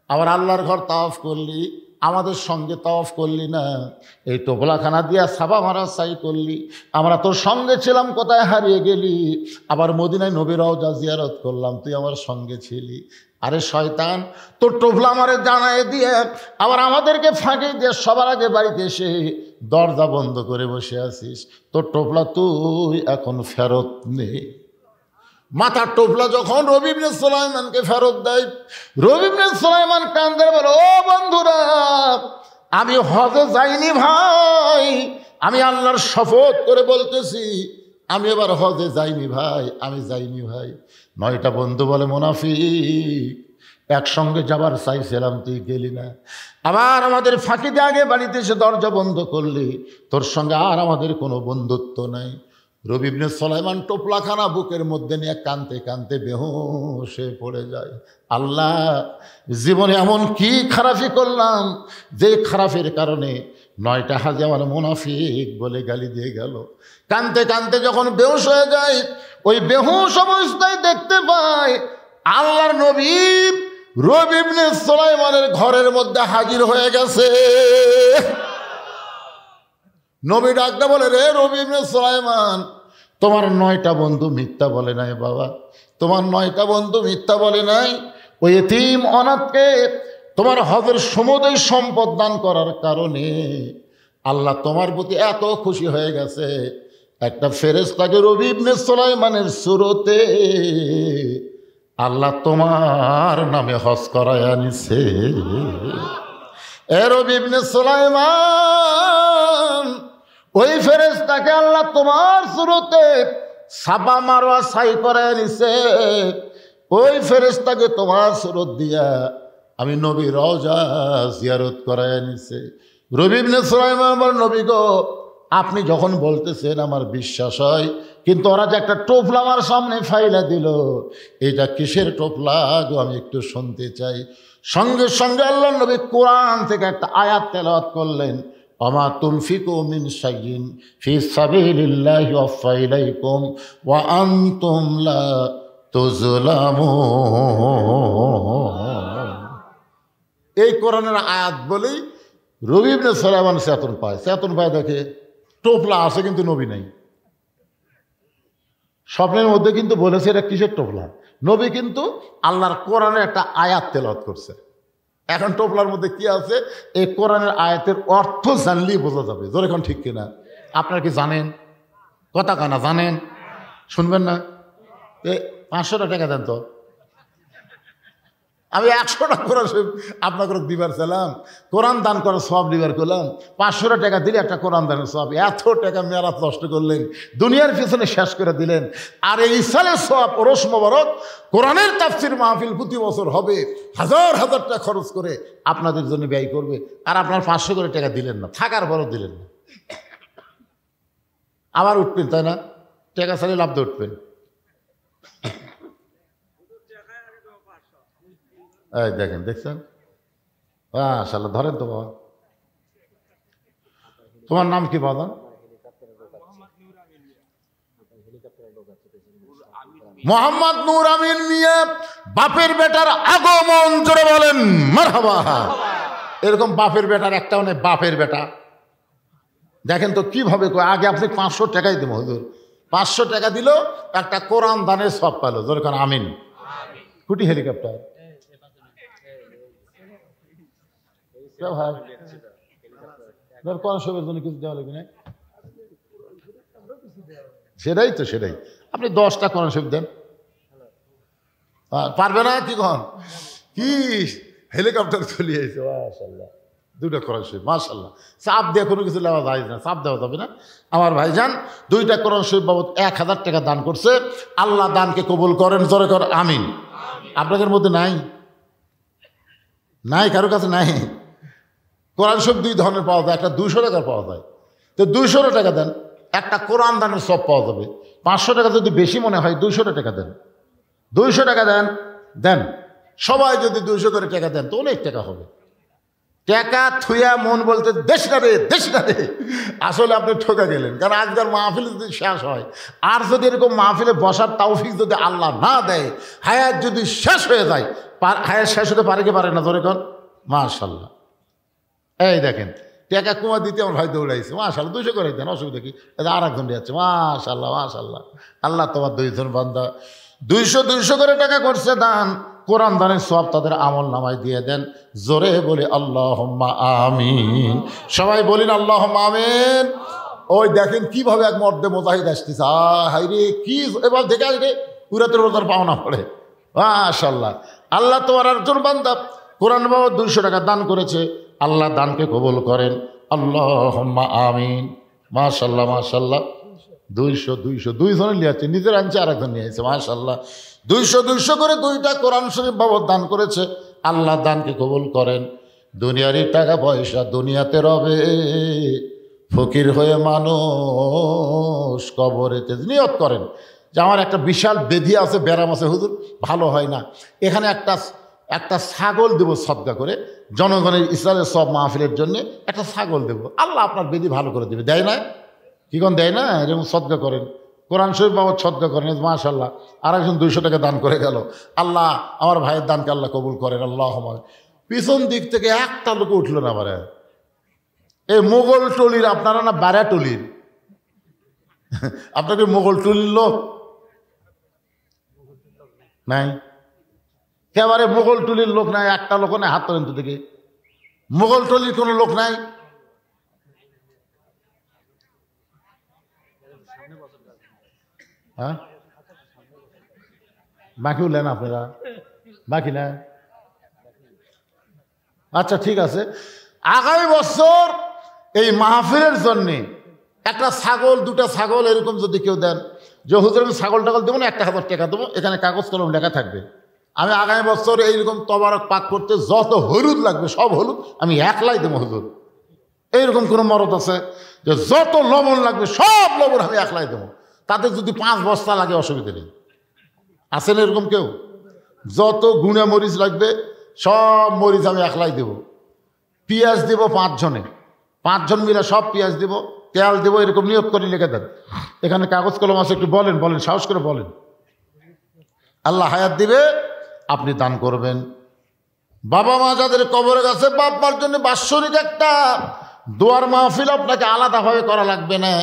আবার আল্লাহর ঘর তাওয়াফ করলি, আমাদের সঙ্গে তাওয়াফ করলি না। এই টোপলাখানা দিয়া সাবা মারা চাই করলি, আমরা তোর সঙ্গে ছিলাম, কোথায় হারিয়ে গেলি? আবার মদিনায় নবীর রওজা জিয়ারত করলাম, তুই আমার সঙ্গে ছিলি। আরে শয়তান, তোর টোপলা আমারে জানায় দিয়ে আবার আমাদেরকে ফাঁকি দিয়ে সবার আগে বাড়িতে এসে দরজা বন্ধ করে বসে আছিস। তোর টোপলা তুই এখন ফেরত নে। মাথার টোপলা যখন রবি ইবনে সুলাইমানকে ফেরত দেয়, রবি ইবনে সুলাইমান কান্দে বলে, ও বন্ধুরা, আমি হজে যাইনি ভাই, আমি আল্লাহর শপথ করে বলতেছি, আমি এবার হজে যাইনি ভাই, আমি যাইনি ভাই। 9টা বন্ধু বলে, মুনাফিক, একসঙ্গে যাবার চাইছিলাম, তুই গেলি না। আবার আমাদের ফাঁকি দিয়ে আগে বাড়িতে এসে দরজা বন্ধ করলি, তোর সঙ্গে আর আমাদের কোনো বন্ধুত্ব নাই। রবি ইবনে সুলাইমান টোপলাখানা বুকের মধ্যে নিয়ে কাঁদতে কাঁদতে বেহুশ হয়ে পড়ে যায়। আল্লাহ, জীবনে এমন কি খারাপি করলাম যে খারাপের কারণে 9টা হাজি আমার মুনাফিক বলে গালি দিয়ে গেল। কাঁদতে কাঁদতে যখন বেহুশ হয়ে যায়, ওই বেহুশ অবস্থায় দেখতে পায় আল্লাহর নবী রবি ইবনে সুলাইমানের ঘরের মধ্যে হাজির হয়ে গেছে। নবী ডাকতে বলে, রে রবি ইবনে সুলাইমান, তোমার 9টা বন্ধু মিথ্যা বলে নাই বাবা, তোমার 9টা বন্ধু মিথ্যা বলে নাই। ওই এতিম অনাথকে তোমার হজের সমুদয় সম্পদ দান করার কারণে আল্লাহ তোমার প্রতি এত খুশি হয়ে গেছে, একটা ফেরেশতাকে রবি ইবনে সুলাইমানের সুরতে আল্লাহ তোমার নামে হজ করায় আনিছে। এ রবি ইবনে সুলাইমান, ওই ফেরেশতাকে আল্লাহ তোমার সুরতে সাবা মারওয়া সাই করায় আনিছে। ওই ফেরেশতাকে তোমার সুরত দিয়া আমি নবীর রওজা জিয়ারত করায় আনিছে। রবি ইবনে সুলাইমান বলে, নবী গো, আপনি যখন বলতেছেন আমার বিশ্বাস হয়, কিন্তু ওরা যে একটা টোপলা আমার সামনে ফাইলা দিল, এটা কিসের টোপলা গো, আমি একটু শুনতে চাই। সঙ্গে সঙ্গে আল্লাহ নবী কোরআন থেকে একটা আয়াত তেলাওয়াত করলেন, ওমা তুনফিকু মিন শাইইন ফি সাবিলিল্লাহি ইউওয়াফা ইলাইকুম ওয়া আনতুম লা তুজলামুন। এই কোরআনের আয়াত বলেই রবি ইবনে সুলাইমান চেতন পায়, দেখে টোপলা আছে কিন্তু নবী নাই। স্বপ্নের মধ্যে কিন্তু বলেছে এটা কিসের টোপলা, নবী কিন্তু আল্লাহর কোরআনের একটা আয়াত তেলাওয়াত করছে। এখন টোপলার মধ্যে কি আছে, এই কোরআনের আয়াতের অর্থ জানলেই বোঝা যাবে। জোরে এখন ঠিক কিনা? আপনারা কি জানেন? কথা কানা জানেন? শুনবেন না? 500 টাকা দেন তো, আমি 100 টাকা করে আপনাকে দিবার চাইলাম, কোরআন দান করার সব দিবার করলাম। 500 টাকা দিলে একটা কোরআন দানের সব, এত টাকা মেয়ারাত নষ্ট করলেন, দুনিয়ার পিছনে শেষ করে দিলেন। আর এই সালের সব ওরস মোবারক কোরআনের তাফসির মাহফিল প্রতি বছর হবে, হাজার হাজার টাকা খরচ করে আপনাদের জন্য ব্যয় করবে, আর আপনার 500 করে টাকা দিলেন না, থাকার পরও দিলেন না। আবার উঠবেন, তাই না? টাকা ছাড়িয়ে লাভ দিয়ে উঠবেন। এই দেখেন, দেখছেন? মাশাআল্লাহ, ধরেন তো বাবা। তোমার নাম কি বাবা? মোহাম্মদ নূর আমিন মিয়া, বাপের বেটার আগমন, জোরে বলেন মারহাবা। এরকম বাপের বেটার একটাও নেই, বাপের বেটা। দেখেন তো কিভাবে, আগে আপনি 500 টাকাই দেবো হুজুর, 500 টাকা দিল, একটা কোরআন দানের সব পেল, জোরে কারণ আমিন। কুটি হেলিকপ্টার ভাই, কোরআন শরীফের জন্য কিছু দেওয়া লাগবে না? সেটাই তো, সেটাই। আপনি 10টা কোরআন শরীফ দেন, পারবে না? কি কন, কি হেলিকপ্টার চলিয়ে এসেছে, মাশাআল্লাহ। 2টা কোরআন শরীফ, মাশাআল্লাহ। চাপ দিয়ে কোনো কিছু নেওয়া যায় না, চাপ দেওয়া যাবে না। আমার ভাইজান 2টা কোরআন শরীফ বাবদ 1000 টাকা দান করছে। আল্লাহ দানকে কবুল করেন, জোরে কর আমিন। আপনাদের মধ্যে নাই? নাই, কারো কাছে নাই? কোরআন শরীফ 2 ধরনের পাওয়া যায়, একটা 200 টাকার পাওয়া যায়। তো 200 টাকা দেন, একটা কোরআন দানের সব পাওয়া যাবে। 500 টাকা যদি বেশি মনে হয় 200 টাকা দেন, 200 টাকা দেন, দেন। সবাই যদি 200 করে টাকা দেন তো অনেক টাকা হবে। টাকা থুয়া মন বলতে দেশ না রে, দেশ না রে। আসলে আপনি ঠকে গেলেন, কারণ আজকাল মাহফিল যদি শেষ হয়, আর যদি এরকম মাহফিলে বসার তৌফিক যদি আল্লাহ না দেয়, হায়াত যদি শেষ হয়ে যায়, হায়াত শেষ হতে পারে কি পারে না? ধরে কন মাশাআল্লাহ। এই দেখেন, টাকা কুমা দিতে আমার ভাই দৌড়াইছে, মাশাআল্লাহ। 200 করে দেন, অসুবিধা কি? এটা আর একজন যাচ্ছে, মাশাআল্লাহ, মাশাআল্লাহ। আল্লাহ তোমার 2জন বান্দা 200 করে টাকা করছে দান। কোরআন দানের সব তাদের আমল নামায় দিয়ে দেন। জোরে বলে আল্লাহুম্মা আমিন। সবাই বলিন আল্লাহুম্মা আমিন। ওই দেখেন কিভাবে এক মর্দে মুজাহিদ আসতেছে, হাই রে, কি এবার দেখে আসবে পুরাতের রোজার পাওনা পড়ে, মাশাআল্লাহ। আল্লাহ তোমার একজন বান্দা কোরআন বাবদ 200 টাকা দান করেছে, আল্লাহ দানকে কবুল করেন, আল্লাহুম্মা আমিন। মাশাআল্লাহ, মাশাআল্লাহ। 200 2জনে নিয়ে আছে, নিজের আনছে আর একজন নিয়ে আছে, মাশাআল্লাহ। 200 করে 2টা কোরআন শরীফ বাবদ দান করেছে, আল্লাহ দানকে কবুল করেন। দুনিয়ারই টাকা পয়সা দুনিয়াতে রবে, ফকির হয়ে মানুষ কবরেতে। নিয়ত করেন যে আমার একটা বিশাল বেধি আছে, ব্যারাম আছে, হুজুর ভালো হয় না, এখানে একটা ছাগল দেব সদকা করে, জনগণের ইসলামের সব মাহফিলের জন্য একটা ছাগল দেব, আল্লাহ আপনার বেধি ভালো করে দেবে। দেয় না? কি কোন দেয় না? এরকম সদকা করেন, কোরআন শরীফ বাবদ সদকা করেন, মাশাআল্লাহ। আর একজন 200 টাকা দান করে গেল, আল্লাহ আমার ভাইয়ের দানকে আল্লাহ কবুল করেন, আল্লাহ। পিছন দিক থেকে একটা লোক উঠল না, বারে এই মোগল টলির, আপনারা না বারা টলির, আপনাকে মোগল টলির লোক নাই? একেবারে মোগল টলির লোক নাই, একটা লোক নাই, হাত তোলেন তো দেখি। মোগল টলির কোনো লোক নাই? হ্যাঁ, বাকি উঠলেন আপনারা? বাকি না? আচ্ছা ঠিক আছে, আগামী বছর এই মাহফিলের জন্যে একটা ছাগল, 2টা ছাগল এরকম যদি কেউ দেন, যে হুজুর আমি ছাগল টাগল দেবো না, 1000 টাকা দেবো, এখানে কাগজ কলম লেখা থাকবে, আমি আগামী বছর এইরকম তবারক পাক করতে যত হলুদ লাগবে সব হলুদ আমি একলাই দেবো হুজুর। এইরকম কোনো মরদ আছে যে যত লবণ লাগবে সব লবণ আমি একলাই দেবো, তাতে যদি 5 বস্তা লাগে অসুবিধা নেই? আছেন এরকম কেউ? যত গুঁড়া মরিচ লাগবে সব মরিচ আমি একলাই দেবো। পেঁয়াজ দেবো 5 জনে, 5 জন মিলে সব পেঁয়াজ দেবো, তেল দেবো, এরকম নিয়োগ করে লিখে দেন। এখানে কাগজ কলম আছে, একটু বলেন, বলেন, সাহস করে বলেন। আল্লাহ হায়াত দিবে, আপনি দান করবেন। বাবা মা যাদের কবরে গেছে, বাপ মার জন্য বাৎসরিক একটা দোয়ার মাহফিল আপনাকে আলাদাভাবে করা লাগবে না,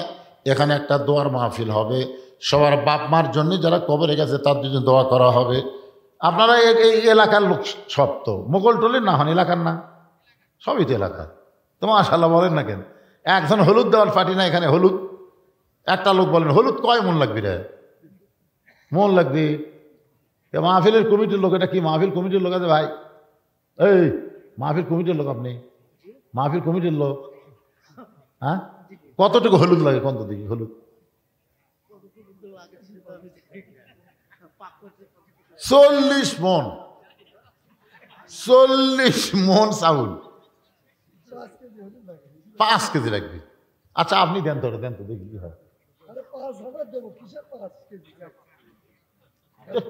এখানে একটা দোয়ার মাহফিল হবে সবার বাপ মার জন্য, যারা কবরে গেছে তার জন্য দোয়া করা হবে। আপনারা এই এলাকার লোক সব তো মোগল টলির না হন, এলাকার না, সবই তো এলাকার। তো মাশাআল্লাহ বলেন না কেন? একজন হলুদ দেওয়ার পার্টি না এখানে, হলুদ একটা লোক বলেন হলুদ কয় মন লাগবে রে? মন লাগবে? মাহফিলের কমিটির লোক, এটা কি মাহফিল কমিটির লোক আছে ভাই? এই মাহফিল কমিটির লোক আপনি? মাহফিল কমিটির লোক? হ্যাঁ, কতটুকু হলুদ লাগে কত দিকে? হলুদ 40 মন, 40 মন চাউল 5 কেজি লাগবে। আচ্ছা আপনি দেন তো, দেন তো দেখি কি হয়।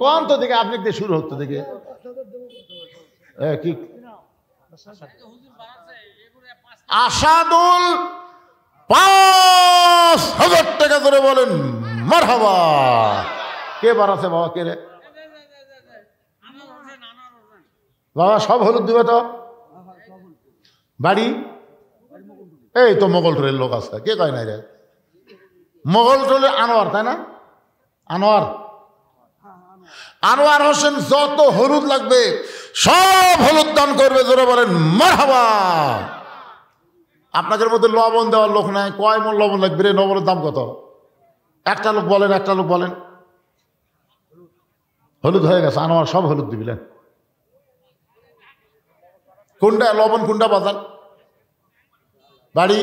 কম তো দেখে, আপনি দিয়ে শুরু হতো দেখে কি আসাদুল 5000 টাকা ধরে বলেন মারহাবা। কে বাড়াছে বাবা? কে রে বাবা? সব হলুদ দিবে তো বাড়ি? এই তো মোগল টোলের লোক আছে, কে কয় নাই রে? মোগল টোলের আনোয়ার, তাই না? আনোয়ার, আনোয়ার হোসেন যত হলুদ লাগবে সব হলুদ দান করবে, জোরে বলেন মারহাবা। আপনাদের মধ্যে লবণ দেওয়ার লোক নাই, কয় মন লবণ লাগবে রে? লবণের দাম কত? একটা লোক বলেন। হলুদ হয়ে গেছে, আনোয়ার সব হলুদ দিবিলেন। কোনটা লবণ, কোনটা বাজান? বাড়ি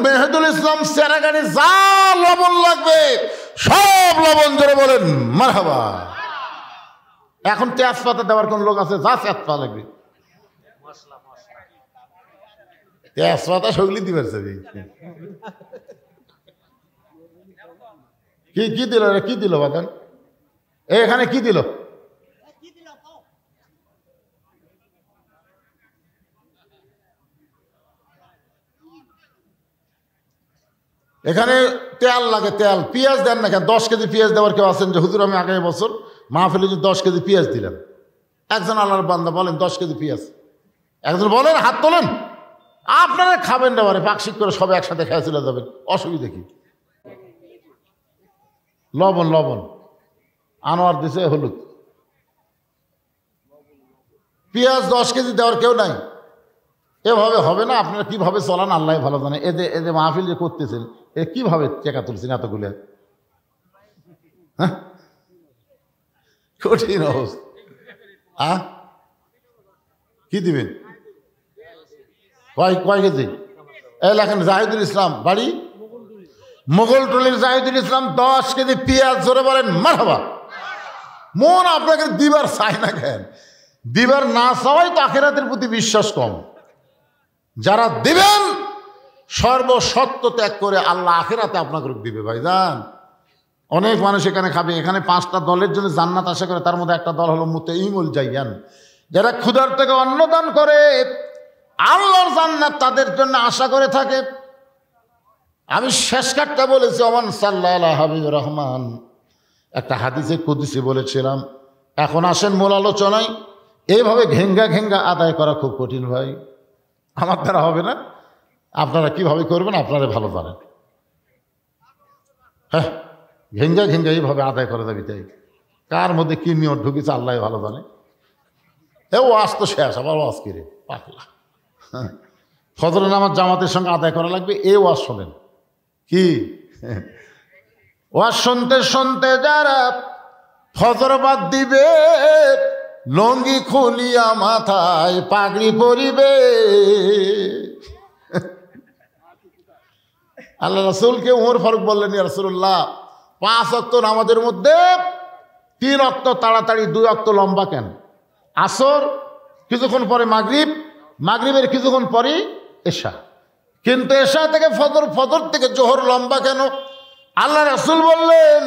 মেহেদুল ইসলাম সেরাগানি। যা লবণ লাগবে সব লবণ জোরে বলেন মারহাবা। এখন তেজপাতা দেওয়ার কোন লোক আছে? যা তেজপাতা লাগবে, তেজপাতা সগলি দিবার চাবি। কি দিল রে? কি দিল বাদান? এখানে কি দিল? এখানে তেল লাগে, তেল। পেঁয়াজ দেন না কেন? 10 কেজি পেঁয়াজ দেওয়ার কেউ আছেন যে হুজুর আমি আগামী বছর মাহফিলে 10 কেজি পেঁয়াজ দিলাম? একজন আল্লাহর বান্দা বলেন 10 কেজি পেঁয়াজ। একজন বলেন, হাত তোলেন। আপনারা খাবেন না, মানে পাকশিক করে সব একসাথে খেয়ে চলে যাবেন, অসুবিধা কি? লবণ আনোয়ার দিছে হলুদ। পেঁয়াজ 10 কেজি দেওয়ার কেউ নাই। এভাবে হবে না। আপনারা কিভাবে চলান আল্লাহ ভালো জানে। এদের মাহফিল যে করতেছেন এ কিভাবে টাকা তুলছেন এতগুলো? হ্যাঁ, কঠিন অবস্থা। কি দিবেন? কয় কেজি? এই লেখেন জাহিদুল ইসলাম, বাড়ি মোগলটুলির জাহিদুল ইসলাম, 10 কেজি পেঁয়াজ। জোরে বলেন মারহাবা। মন আপনাকে দিবার চায় না কেন? দিবার না চাওয়াই তো আখিরাতের প্রতি বিশ্বাস কম। যারা দিবেন সর্বসত্য ত্যাগ করে আল্লাহ আখিরাতে আপনাকে দিবে ভাইজান। অনেক মানুষ এখানে খাবে। এখানে 5টা দলের জন্য জান্নাত আশা করে, তার মধ্যে একটা দল হলো মুতাইমুল জাইয়ান, যারা ক্ষুধার থেকে অন্নদান করে আল্লাহর জান্নাত তাদের জন্য আশা করে থাকে। আমি শেষ কাটটা বলেছি ওমান সাল্লাল্লাহু হাবিবুর রহমান, একটা হাদিসে কুদসি বলেছিলাম। এখন আসেন মূল আলোচনায়। এইভাবে ঘেঙ্গা আদায় করা খুব কঠিন ভাই, আমার দ্বারা হবে না। আপনারা কিভাবে করবেন আপনারা ভালো জানেন। হ্যাঁ, ঘেঙ্গা এইভাবে আদায় করে যাবি, তাই কার মধ্যে কি নিয়ম ঢুকেছে আল্লাহ ভালো জানে। ওয়াজ তো শেষ, আবার ওয়াজ কিরে পাকলা। ফজরের নামাজ জামাতের সঙ্গে আদায় করা লাগবে, এই ওয়াজ শোনেন। কি ওয়াজ শুনতে শুনতে যারা ফজর বাদ দিবে, লঙ্গি খুলিয়া মাথায় পাগড়ি পরিবে। আল্লাহ রাসূলকে ওমর ফারুক বললেন, ইয়া রাসূলুল্লাহ, 5 ওয়াক্ত নামাজের মধ্যে 3 ওয়াক্ত তাড়াতাড়ি, 2 ওয়াক্ত লম্বা কেন? আসর কিছুক্ষণ পরে মাগরিব, মাগরিবের কিছুক্ষণ পরে এশা, কিন্তু এশা থেকে ফজর, ফজর থেকে জোহর লম্বা কেন? আল্লাহ রাসূল বললেন,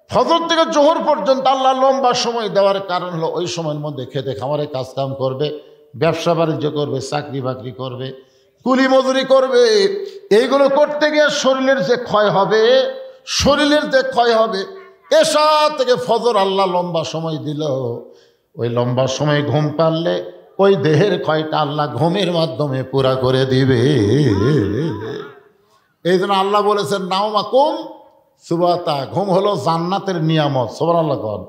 ফজর থেকে জোহর পর্যন্ত আল্লাহ লম্বা সময় দেওয়ার কারণ হলো ওই সময়ের মধ্যে খেতে খামারে কাজকাম করবে, ব্যবসা বাণিজ্য করবে, চাকরি বাকরি করবে, কুলি মজুরি করবে। এইগুলো করতে গিয়ে শরীরের যে ক্ষয় হবে, এশা থেকে ফজর আল্লাহ লম্বা সময় দিল। ওই লম্বা সময় ঘুম পারলে ওই দেহের ক্ষয়টা আল্লাহ ঘুমের মাধ্যমে পুরা করে দিবে। এই জন্য আল্লাহ বলেছেন, নাওমাকুম সুবাতা, ঘুম হলো জান্নাতের নিয়ামত। সুবহানাল্লাহ কর।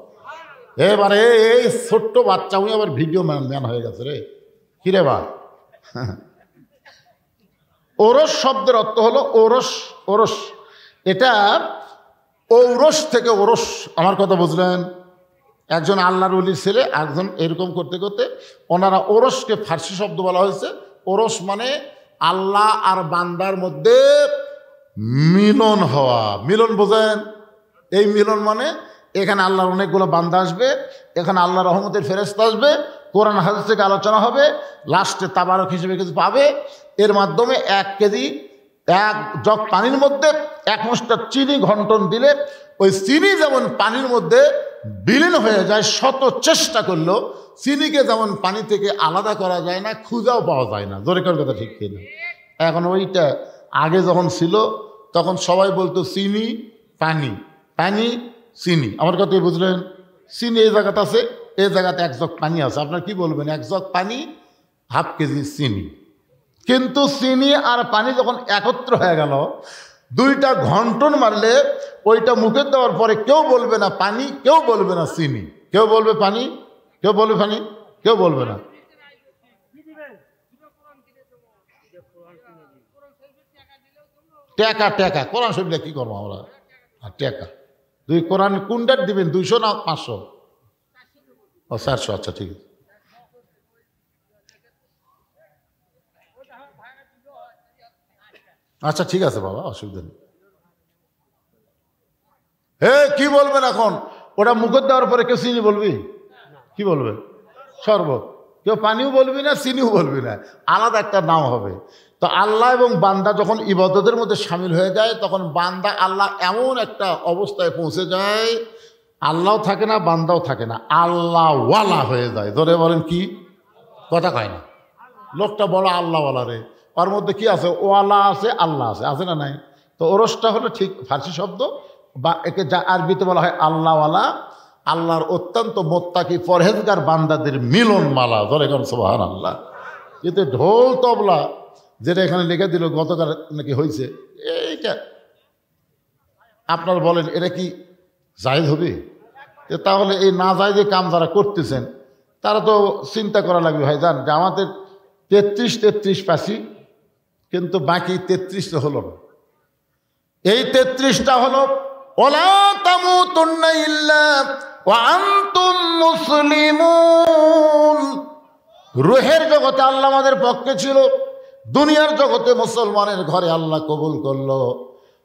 এবারে এই ছোট্ট বাচ্চা উনি আবার ভিডিও ম্যান হয়ে গেছে রে। কিরে বা, ওরস শব্দের অর্থ হলো ওরস। এটা ঔরস থেকে ওরস। আমার কথা বুঝলেন? একজন আল্লাহর ওলির ছেলে, একজন এরকম করতে করতে ওনারা ওরসকে ফার্সি শব্দ বলা হয়েছে। ওরস মানে আল্লাহ আর বান্দার মধ্যে মিলন হওয়া। মিলন বোঝেন? এই মিলন মানে এখানে আল্লাহর অনেকগুলো বান্দা আসবে, এখানে আল্লাহ রহমতের ফেরেশতা আসবে, কোরআন হাদিস থেকে আলোচনা হবে, লাস্টে তাবারক হিসেবে কিছু পাবে। এর মাধ্যমে 1 কেজি 1 জগ পানির মধ্যে 1 মুষ্টা চিনি ঘন্টন দিলে ওই চিনি যেমন পানির মধ্যে বিলীন হয়ে যায়, শত চেষ্টা করলেও চিনিকে যেমন পানি থেকে আলাদা করা যায় না, খুঁজাও পাওয়া যায় না। জোরে করার কথা ঠিক কিনা? এখন ওইটা আগে যখন ছিল তখন সবাই বলতো চিনি পানি, পানি চিনি। আমার কথাই বুঝলেন? চিনি এই জায়গাতে আছে, এই জায়গাতে 1 জগ পানি আছে। আপনার কি বলবেন? 1 জগ পানি, 1/2 কেজি চিনি। কিন্তু চিনি আর পানি যখন একত্র হয়ে গেল, 2টা ঘন্টন মারলে ওইটা মুখে দেওয়ার পরে কেউ বলবে না পানি, কেউ বলবে না চিনি, কেউ বলবে পানি, কেউ বলবে ফানি? কেউ বলবে না। টাকা টাকা কোরআন শরীফ কি করবো আমরা? টাকা দুই কোরআন কোনটার দিবেন, 200 না 500? ও 400, আচ্ছা ঠিক আছে। আচ্ছা ঠিক আছে বাবা, অসুবিধা নেই। কি বলবেন এখন? ওটা মুখে দেওয়ার পরে কেউ চিনি বলবি? কি বলবে? শরবত। কেউ পানিও বলবি না, চিনিও বলবি না, আলাদা একটা নাম হবে। তো আল্লাহ এবং বান্দা যখন ইবাদতের মধ্যে সামিল হয়ে যায়, তখন বান্দা আল্লাহ এমন একটা অবস্থায় পৌঁছে যায়, আল্লাহও থাকে না, বান্দাও থাকে না, আল্লাহ ওয়ালা হয়ে যায়। ধরে বলেন কি? কথা কয় না। লোকটা বড় আল্লাহওয়ালা রে, ওর মধ্যে কি আছে? ওয়ালা আছে, আল্লাহ আছে, আছে না নাই? তো ওরসটা হলো ঠিক ফার্সি শব্দ, বা একে যা আরবিতে বলা হয় আল্লাহওয়ালা, আল্লাহর অত্যন্ত মোত্তাকি পরহেজগার বান্দাদের মিলন মালা। ধরে কোন সুবহানাল্লাহ। কিন্তু ঢোল তবলা যেটা এখানে লিখে দিল গতকাল নাকি হয়েছে, এইটা আপনার বলেন এটা কি জায়েজ হবে? তাহলে এই না জায়েজে কাম যারা করতেছেন তারা তো চিন্তা করা লাগবে ভাই জান, যে আমাদের 33 পাচ্ছি, কিন্তু বাকি 33টা হলো না। এই 33টা হলো ওয়ালা তামুতুন্না ইল্লা ওয়া আনতুম মুসলিমুন। রুহের জগতে আল্লাহ আমাদের পক্ষে ছিল, দুনিয়ার জগতে মুসলমানের ঘরে আল্লাহ কবুল করলো।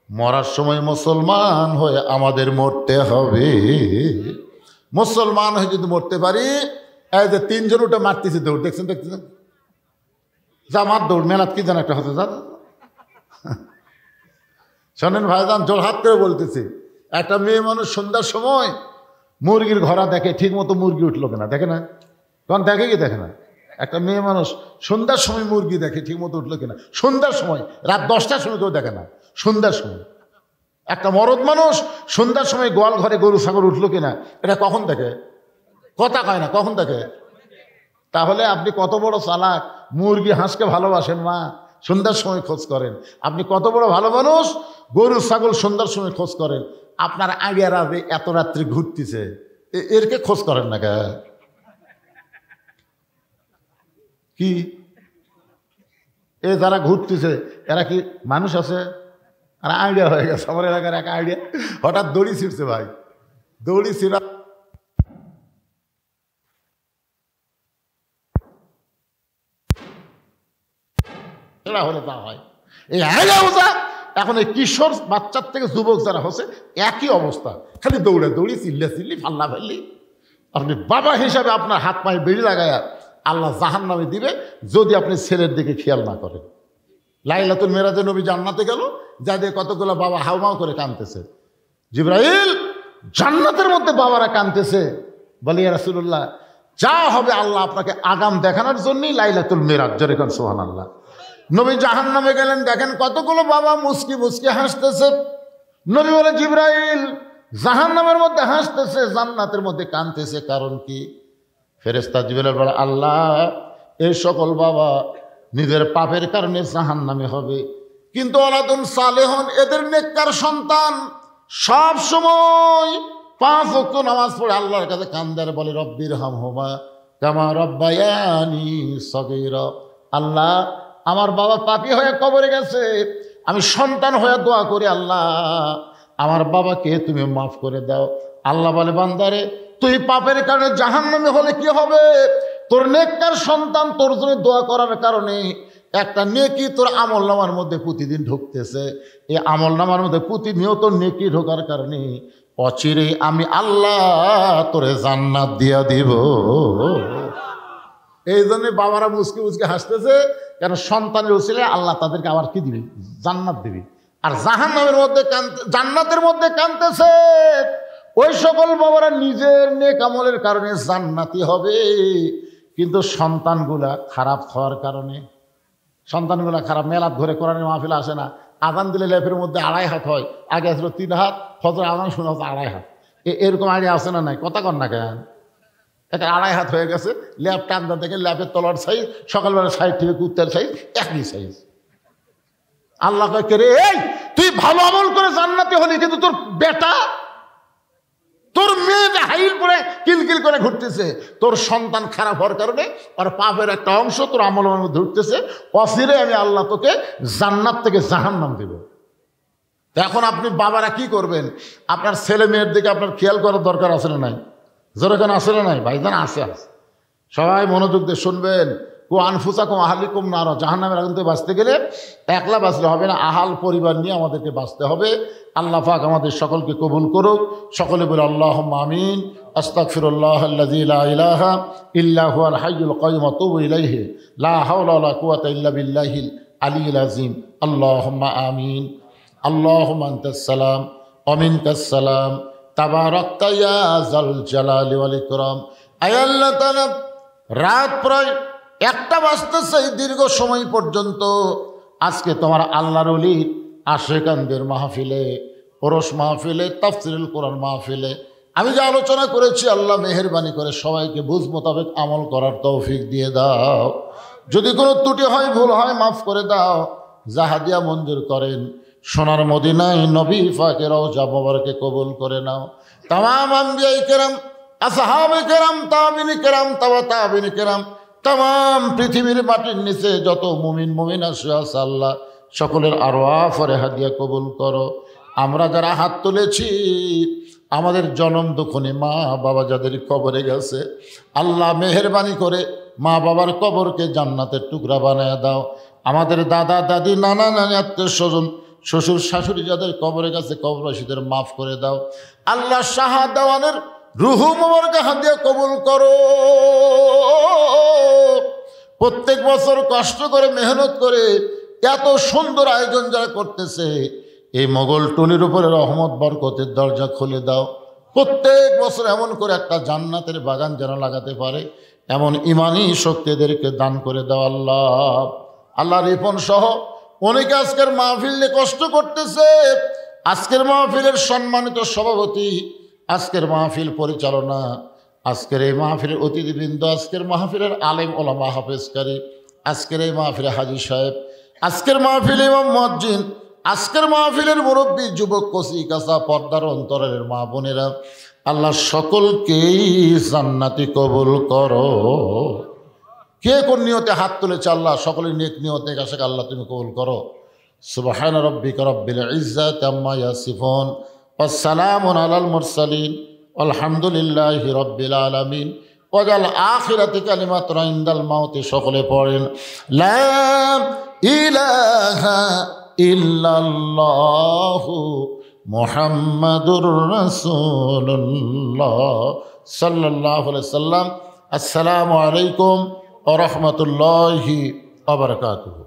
মরার সময় মুসলমান হয়ে আমাদের মরতে হবে। মুসলমান হয়ে যদি মরতে পারি, এই যে 3 জন উঠে মারতেছে দৌড়, দেখছেন? জামাত দৌড়, মেলাত কি যেন একটা হতে যান। শোনেন ভাইজান, জোরহাত করে বলতেছি, একটা মেয়ে মানুষ সন্ধ্যার সময় মুরগির ঘোড়া দেখে, ঠিক মতো মুরগি উঠলো কিনা দেখে না? তখন দেখে কি দেখে না? একটা মেয়ে মানুষ সন্ধ্যার সময় মুরগি দেখে, ঠিক মতো উঠলো কিনা। সন্ধ্যার সময়, রাত 10টার সময় কেউ দেখে না, সন্ধ্যার সময়। একটা মরদ মানুষ সন্ধ্যার সময় গোয়াল ঘরে গরু ছাগল উঠলো কিনা, এটা কখন দেখে? কথা কয় না, কখন দেখে? তাহলে আপনি কত বড় চালাক, মুরগি হাঁসকে ভালোবাসেন না, সন্ধ্যার সময় খোঁজ করেন। আপনি কত বড় ভালো মানুষ, গরু ছাগল সন্ধ্যার সময় খোঁজ করেন। আপনার আগের আগে এত রাত্রি ঘুরতেছে, এরকে খোঁজ করেন না কে? কি এ যারা ঘুরতেছে এরা কি মানুষ আছে? আর আইডিয়া হয়ে গেছে। আমার এলাকার এক আইডিয়া হঠাৎ দড়ি ছিঁড়ছে ভাই, দড়ি ছিঁড়া হলে তা হয়। এই আইডিয়া বোঝা এখন এই কিশোর বাচ্চার থেকে যুবক যারা হচ্ছে একই অবস্থা, খালি দৌড়ে দৌড়ি, চিল্লা চিল্লি, ফাল্লা ফাল্লি। আপনি বাবা হিসাবে আপনার হাত পায়ে বেড়ি লাগায়া আল্লাহ জাহান্নামে দিবে যদি আপনি ছেলের দিকে খেয়াল না করেন। লাইলাতুল মেরাজে নবী জান্নাতে গেল, যা দিয়ে কতগুলো বাবা হাউমাউ করে কাঁদতেছে। জিবরাইল জান্নাতের মধ্যে বাবারা কাঁদতেছে, বলে ইয়া রাসূলুল্লাহ যা হবে আল্লাহ আপনাকে আগাম দেখানোর জন্যই লাইলাতুল মেরাজ। জোরে কোন সুবহানাল্লাহ। নবী জাহান্নামে গেলেন, দেখেন কতগুলো বাবা মুস্কি মুস্কি হাসতেছে। নবী বলে জিবরাইল জাহান্নামের মধ্যে হাসতেছে, জান্নাতের মধ্যে কাঁদতেছে, কারণ কি? ফেরেশতা জিবরাইল বলে আল্লাহ এই সকল বাবা নিজের পাপের কারণে জাহান্নামে হবে, কিন্তু ওয়ালাদুন সালেহুন এদের নেককার সন্তান সব সময় 5 ওয়াক্ত নামাজ পড়ে আল্লাহর কাছে কান্দার, বলে রব্বির হামহুমা কামা রব্বায়ানি সগীরা। আল্লাহ আমার বাবা পাপী হয়ে কবরে গেছে, আমি সন্তান হয়ে দোয়া করি আল্লাহ আমার বাবাকে তুমি মাফ করে দাও। আল্লাহ বলে বান্দারে তুই পাপের কারণে জাহান্নামে হলে কি হবে? তোর নেককার সন্তান তোর জন্য দোয়া করার কারণে একটা নেকি তোর আমলনামার মধ্যে প্রতিদিন ঢুকতেছে। এই আমলনামার মধ্যে প্রতিনিয়ত নেকি ঢোকার কারণে অচিরে আমি আল্লাহ তোরে জান্নাত দিয়া দিব। এই জন্য বাবারা মুসকে মুসকে হাসতেছে, কেন? সন্তানের উসিলে আল্লাহ তাদেরকে আবার কি দিবি? জান্নাত দিবি। আর জাহান্নামের মধ্যে জান্নাতের মধ্যে কাঁদতেছে ওই সকল বাবারা নিজের নেক আমলের কারণে জান্নাতি হবে, কিন্তু সন্তানগুলা খারাপ হওয়ার কারণে, সন্তানগুলা খারাপ। মেলাত ঘরে কোরআনের মাহফিল আসে না, আজান দিলে লেপের মধ্যে 2.5 হাত হয়, আগে আসলো 3 হাত, ফজর আজান শোনা হচ্ছে 2.5 হাত। এরকম আইডিয়া আসে না নাই? কথা কন না কেন? এটা 2.5 হাত হয়ে গেছে, ল্যাপ টানটা দেখে ল্যাপের তলার সাইজ, সকালবেলা সাইড থেকে কুত্তার সাইজ একই সাইজ। আল্লাহ কে রে, এই তুই ভালো আমল করে জান্নাতি হলি, কিন্তু তোর বেটা তোর মেয়ে হাইল পরে কিলকিল করে ঘুরতেছে, তোর সন্তান খারাপ হওয়ার কারণে আর পাপের একটা অংশ তোর আমলের মধ্যে ঘুরতেছে, অচিরে আমি আল্লাহ তোকে জান্নাত থেকে জাহান্নাম দেব। এখন আপনি বাবারা কি করবেন? আপনার ছেলে মেয়ের দিকে আপনার খেয়াল করার দরকার আছে না নাই? জোরে কেন আছে না নাই? ভাইজান আছে। সবাই মনোযোগ দিয়ে শুনবেন। কো আনফুসাকুম আহলিকুম নার, জাহান্নামের আগুন থেকে বাঁচতে গেলে একলা বাঁচলে হবে না, আহাল পরিবার নিয়ে আমাদেরকে বাঁচতে হবে। আল্লাহ পাক আমাদের সকলকে কবুল করুক। সকলে বলে আল্লাহুম্মা আমিন। আস্তাগফিরুল্লাহ আল্লাযী লা ইলাহা ইল্লা হুয়াল হাইয়ুল কাইয়ুম ওয়া আতুবু ইলাইহি লা হাওলা ওয়া লা কুওয়াতা ইল্লা বিল্লাহিল আলিয়্যিল আযীম। আল্লাহুম্মা আমিন। আল্লাহুম্মা আনতাস সালাম ওয়া মিনকাস সালাম তাবারাকতা ইয়া যাল জালালি ওয়াল ইকরাম। আয় আল্লাহ তাআলা, রাত প্রায় 1টা বাজতেছে, দীর্ঘ সময় পর্যন্ত আজকে তোমার আল্লাহর ওলির আশিকানদের মাহফিলে, ওরস মাহফিলে, তাফসীরুল কোরআন মাহফিলে আমি যে আলোচনা করেছি, আল্লাহ মেহেরবানি করে সবাইকে বুঝ মোতাবেক আমল করার তৌফিক দিয়ে দাও। যদি কোনো ত্রুটি হয়, ভুল হয়, মাফ করে দাও। জাহাদিয়া মঞ্জুর করেন। সোনার মদিনায় নবী পাকের রওজা মোবারকে কবুল করে নাও। তামাম আম্বিয়া কেরাম, আসহাবে কেরাম, তাবিনী কেরাম, তাবিনী কেরাম, তাম পৃথিবীর মাটির নিচে যত মুমিন মুমিনা শুয়ে আছে, আল্লাহ সকলের আরওয়াহ ফরেহাদিয়া কবুল করো। আমরা যারা হাত তুলেছি, আমাদের জনম দুঃখনে মা বাবা যাদের কবরে গেছে, আল্লাহ মেহেরবানি করে মা বাবার কবরকে জান্নাতের টুকরা বানায় দাও। আমাদের দাদা দাদি, নানা নানি, আত্মীয় স্বজন, শ্বশুর শাশুড়ি যাদের কবরে গেছে, কবরবাসীদের মাফ করে দাও। আল্লাহ শাহাদাওয়ানের রুহু মোবারকে হাদিয়া কবুল করো। প্রত্যেক বছর কষ্ট করে মেহনত করে এত সুন্দর আয়োজন যারা করতেছে, এই মোগল টুলির উপরে রহমত বরকতের দরজা খুলে দাও। প্রত্যেক বছর এমন করে একটা জান্নাতের বাগান যেন লাগাতে পারে, এমন ইমানি শক্তিদেরকে দান করে দাও আল্লাহ। আল্লাহ রিপন সহ অনেকে আজকের মাহফিলে কষ্ট করতেছে। আজকের মাহফিলের সম্মানিত সভাপতি, আজকের মাহফিল পরিচালনা, আজকের এই মাহফিলের অতিথিবৃন্দ, আজকের মাহফিলের আলেম ওলামা হাফেজকারী, আজকের এই মাহফিলে হাজী সাহেব, আজকের মাহফিলে ইমাম মুয়াজ্জিন, আজকের মাহফিলের মুরব্বী, যুবক, কচি কাঁচা, পর্দার অন্তরের মা বোনেরা, আল্লাহ সকলকেই জান্নাতি কবুল করো। কে কোন নিয়তে হাত তুলেছে, আল্লাহ সকলের নেক নিয়তে কাছে আল্লাহ তুমি কবুল করো। সুবহান রাব্বিকা রাব্বিল ইজ্জাতি আম্মা ইয়াসিফুন ওয়া সালামুন আলাল মুরসালিন আলহামদুলিল্লাহি রাব্বিল আলামিন। ওয়াজাল আখিরাতি কালিমাতুন ইনদাল মাউতি। সকলে পড়েন লা ইলাহা ইল্লাল্লাহু মুহাম্মাদুর রাসূলুল্লাহ সাল্লাল্লাহু আলাইহি সাল্লাম। আসসালামু আলাইকুম ওয়া রাহমাতুল্লাহি ওয়া বারাকাতুহু।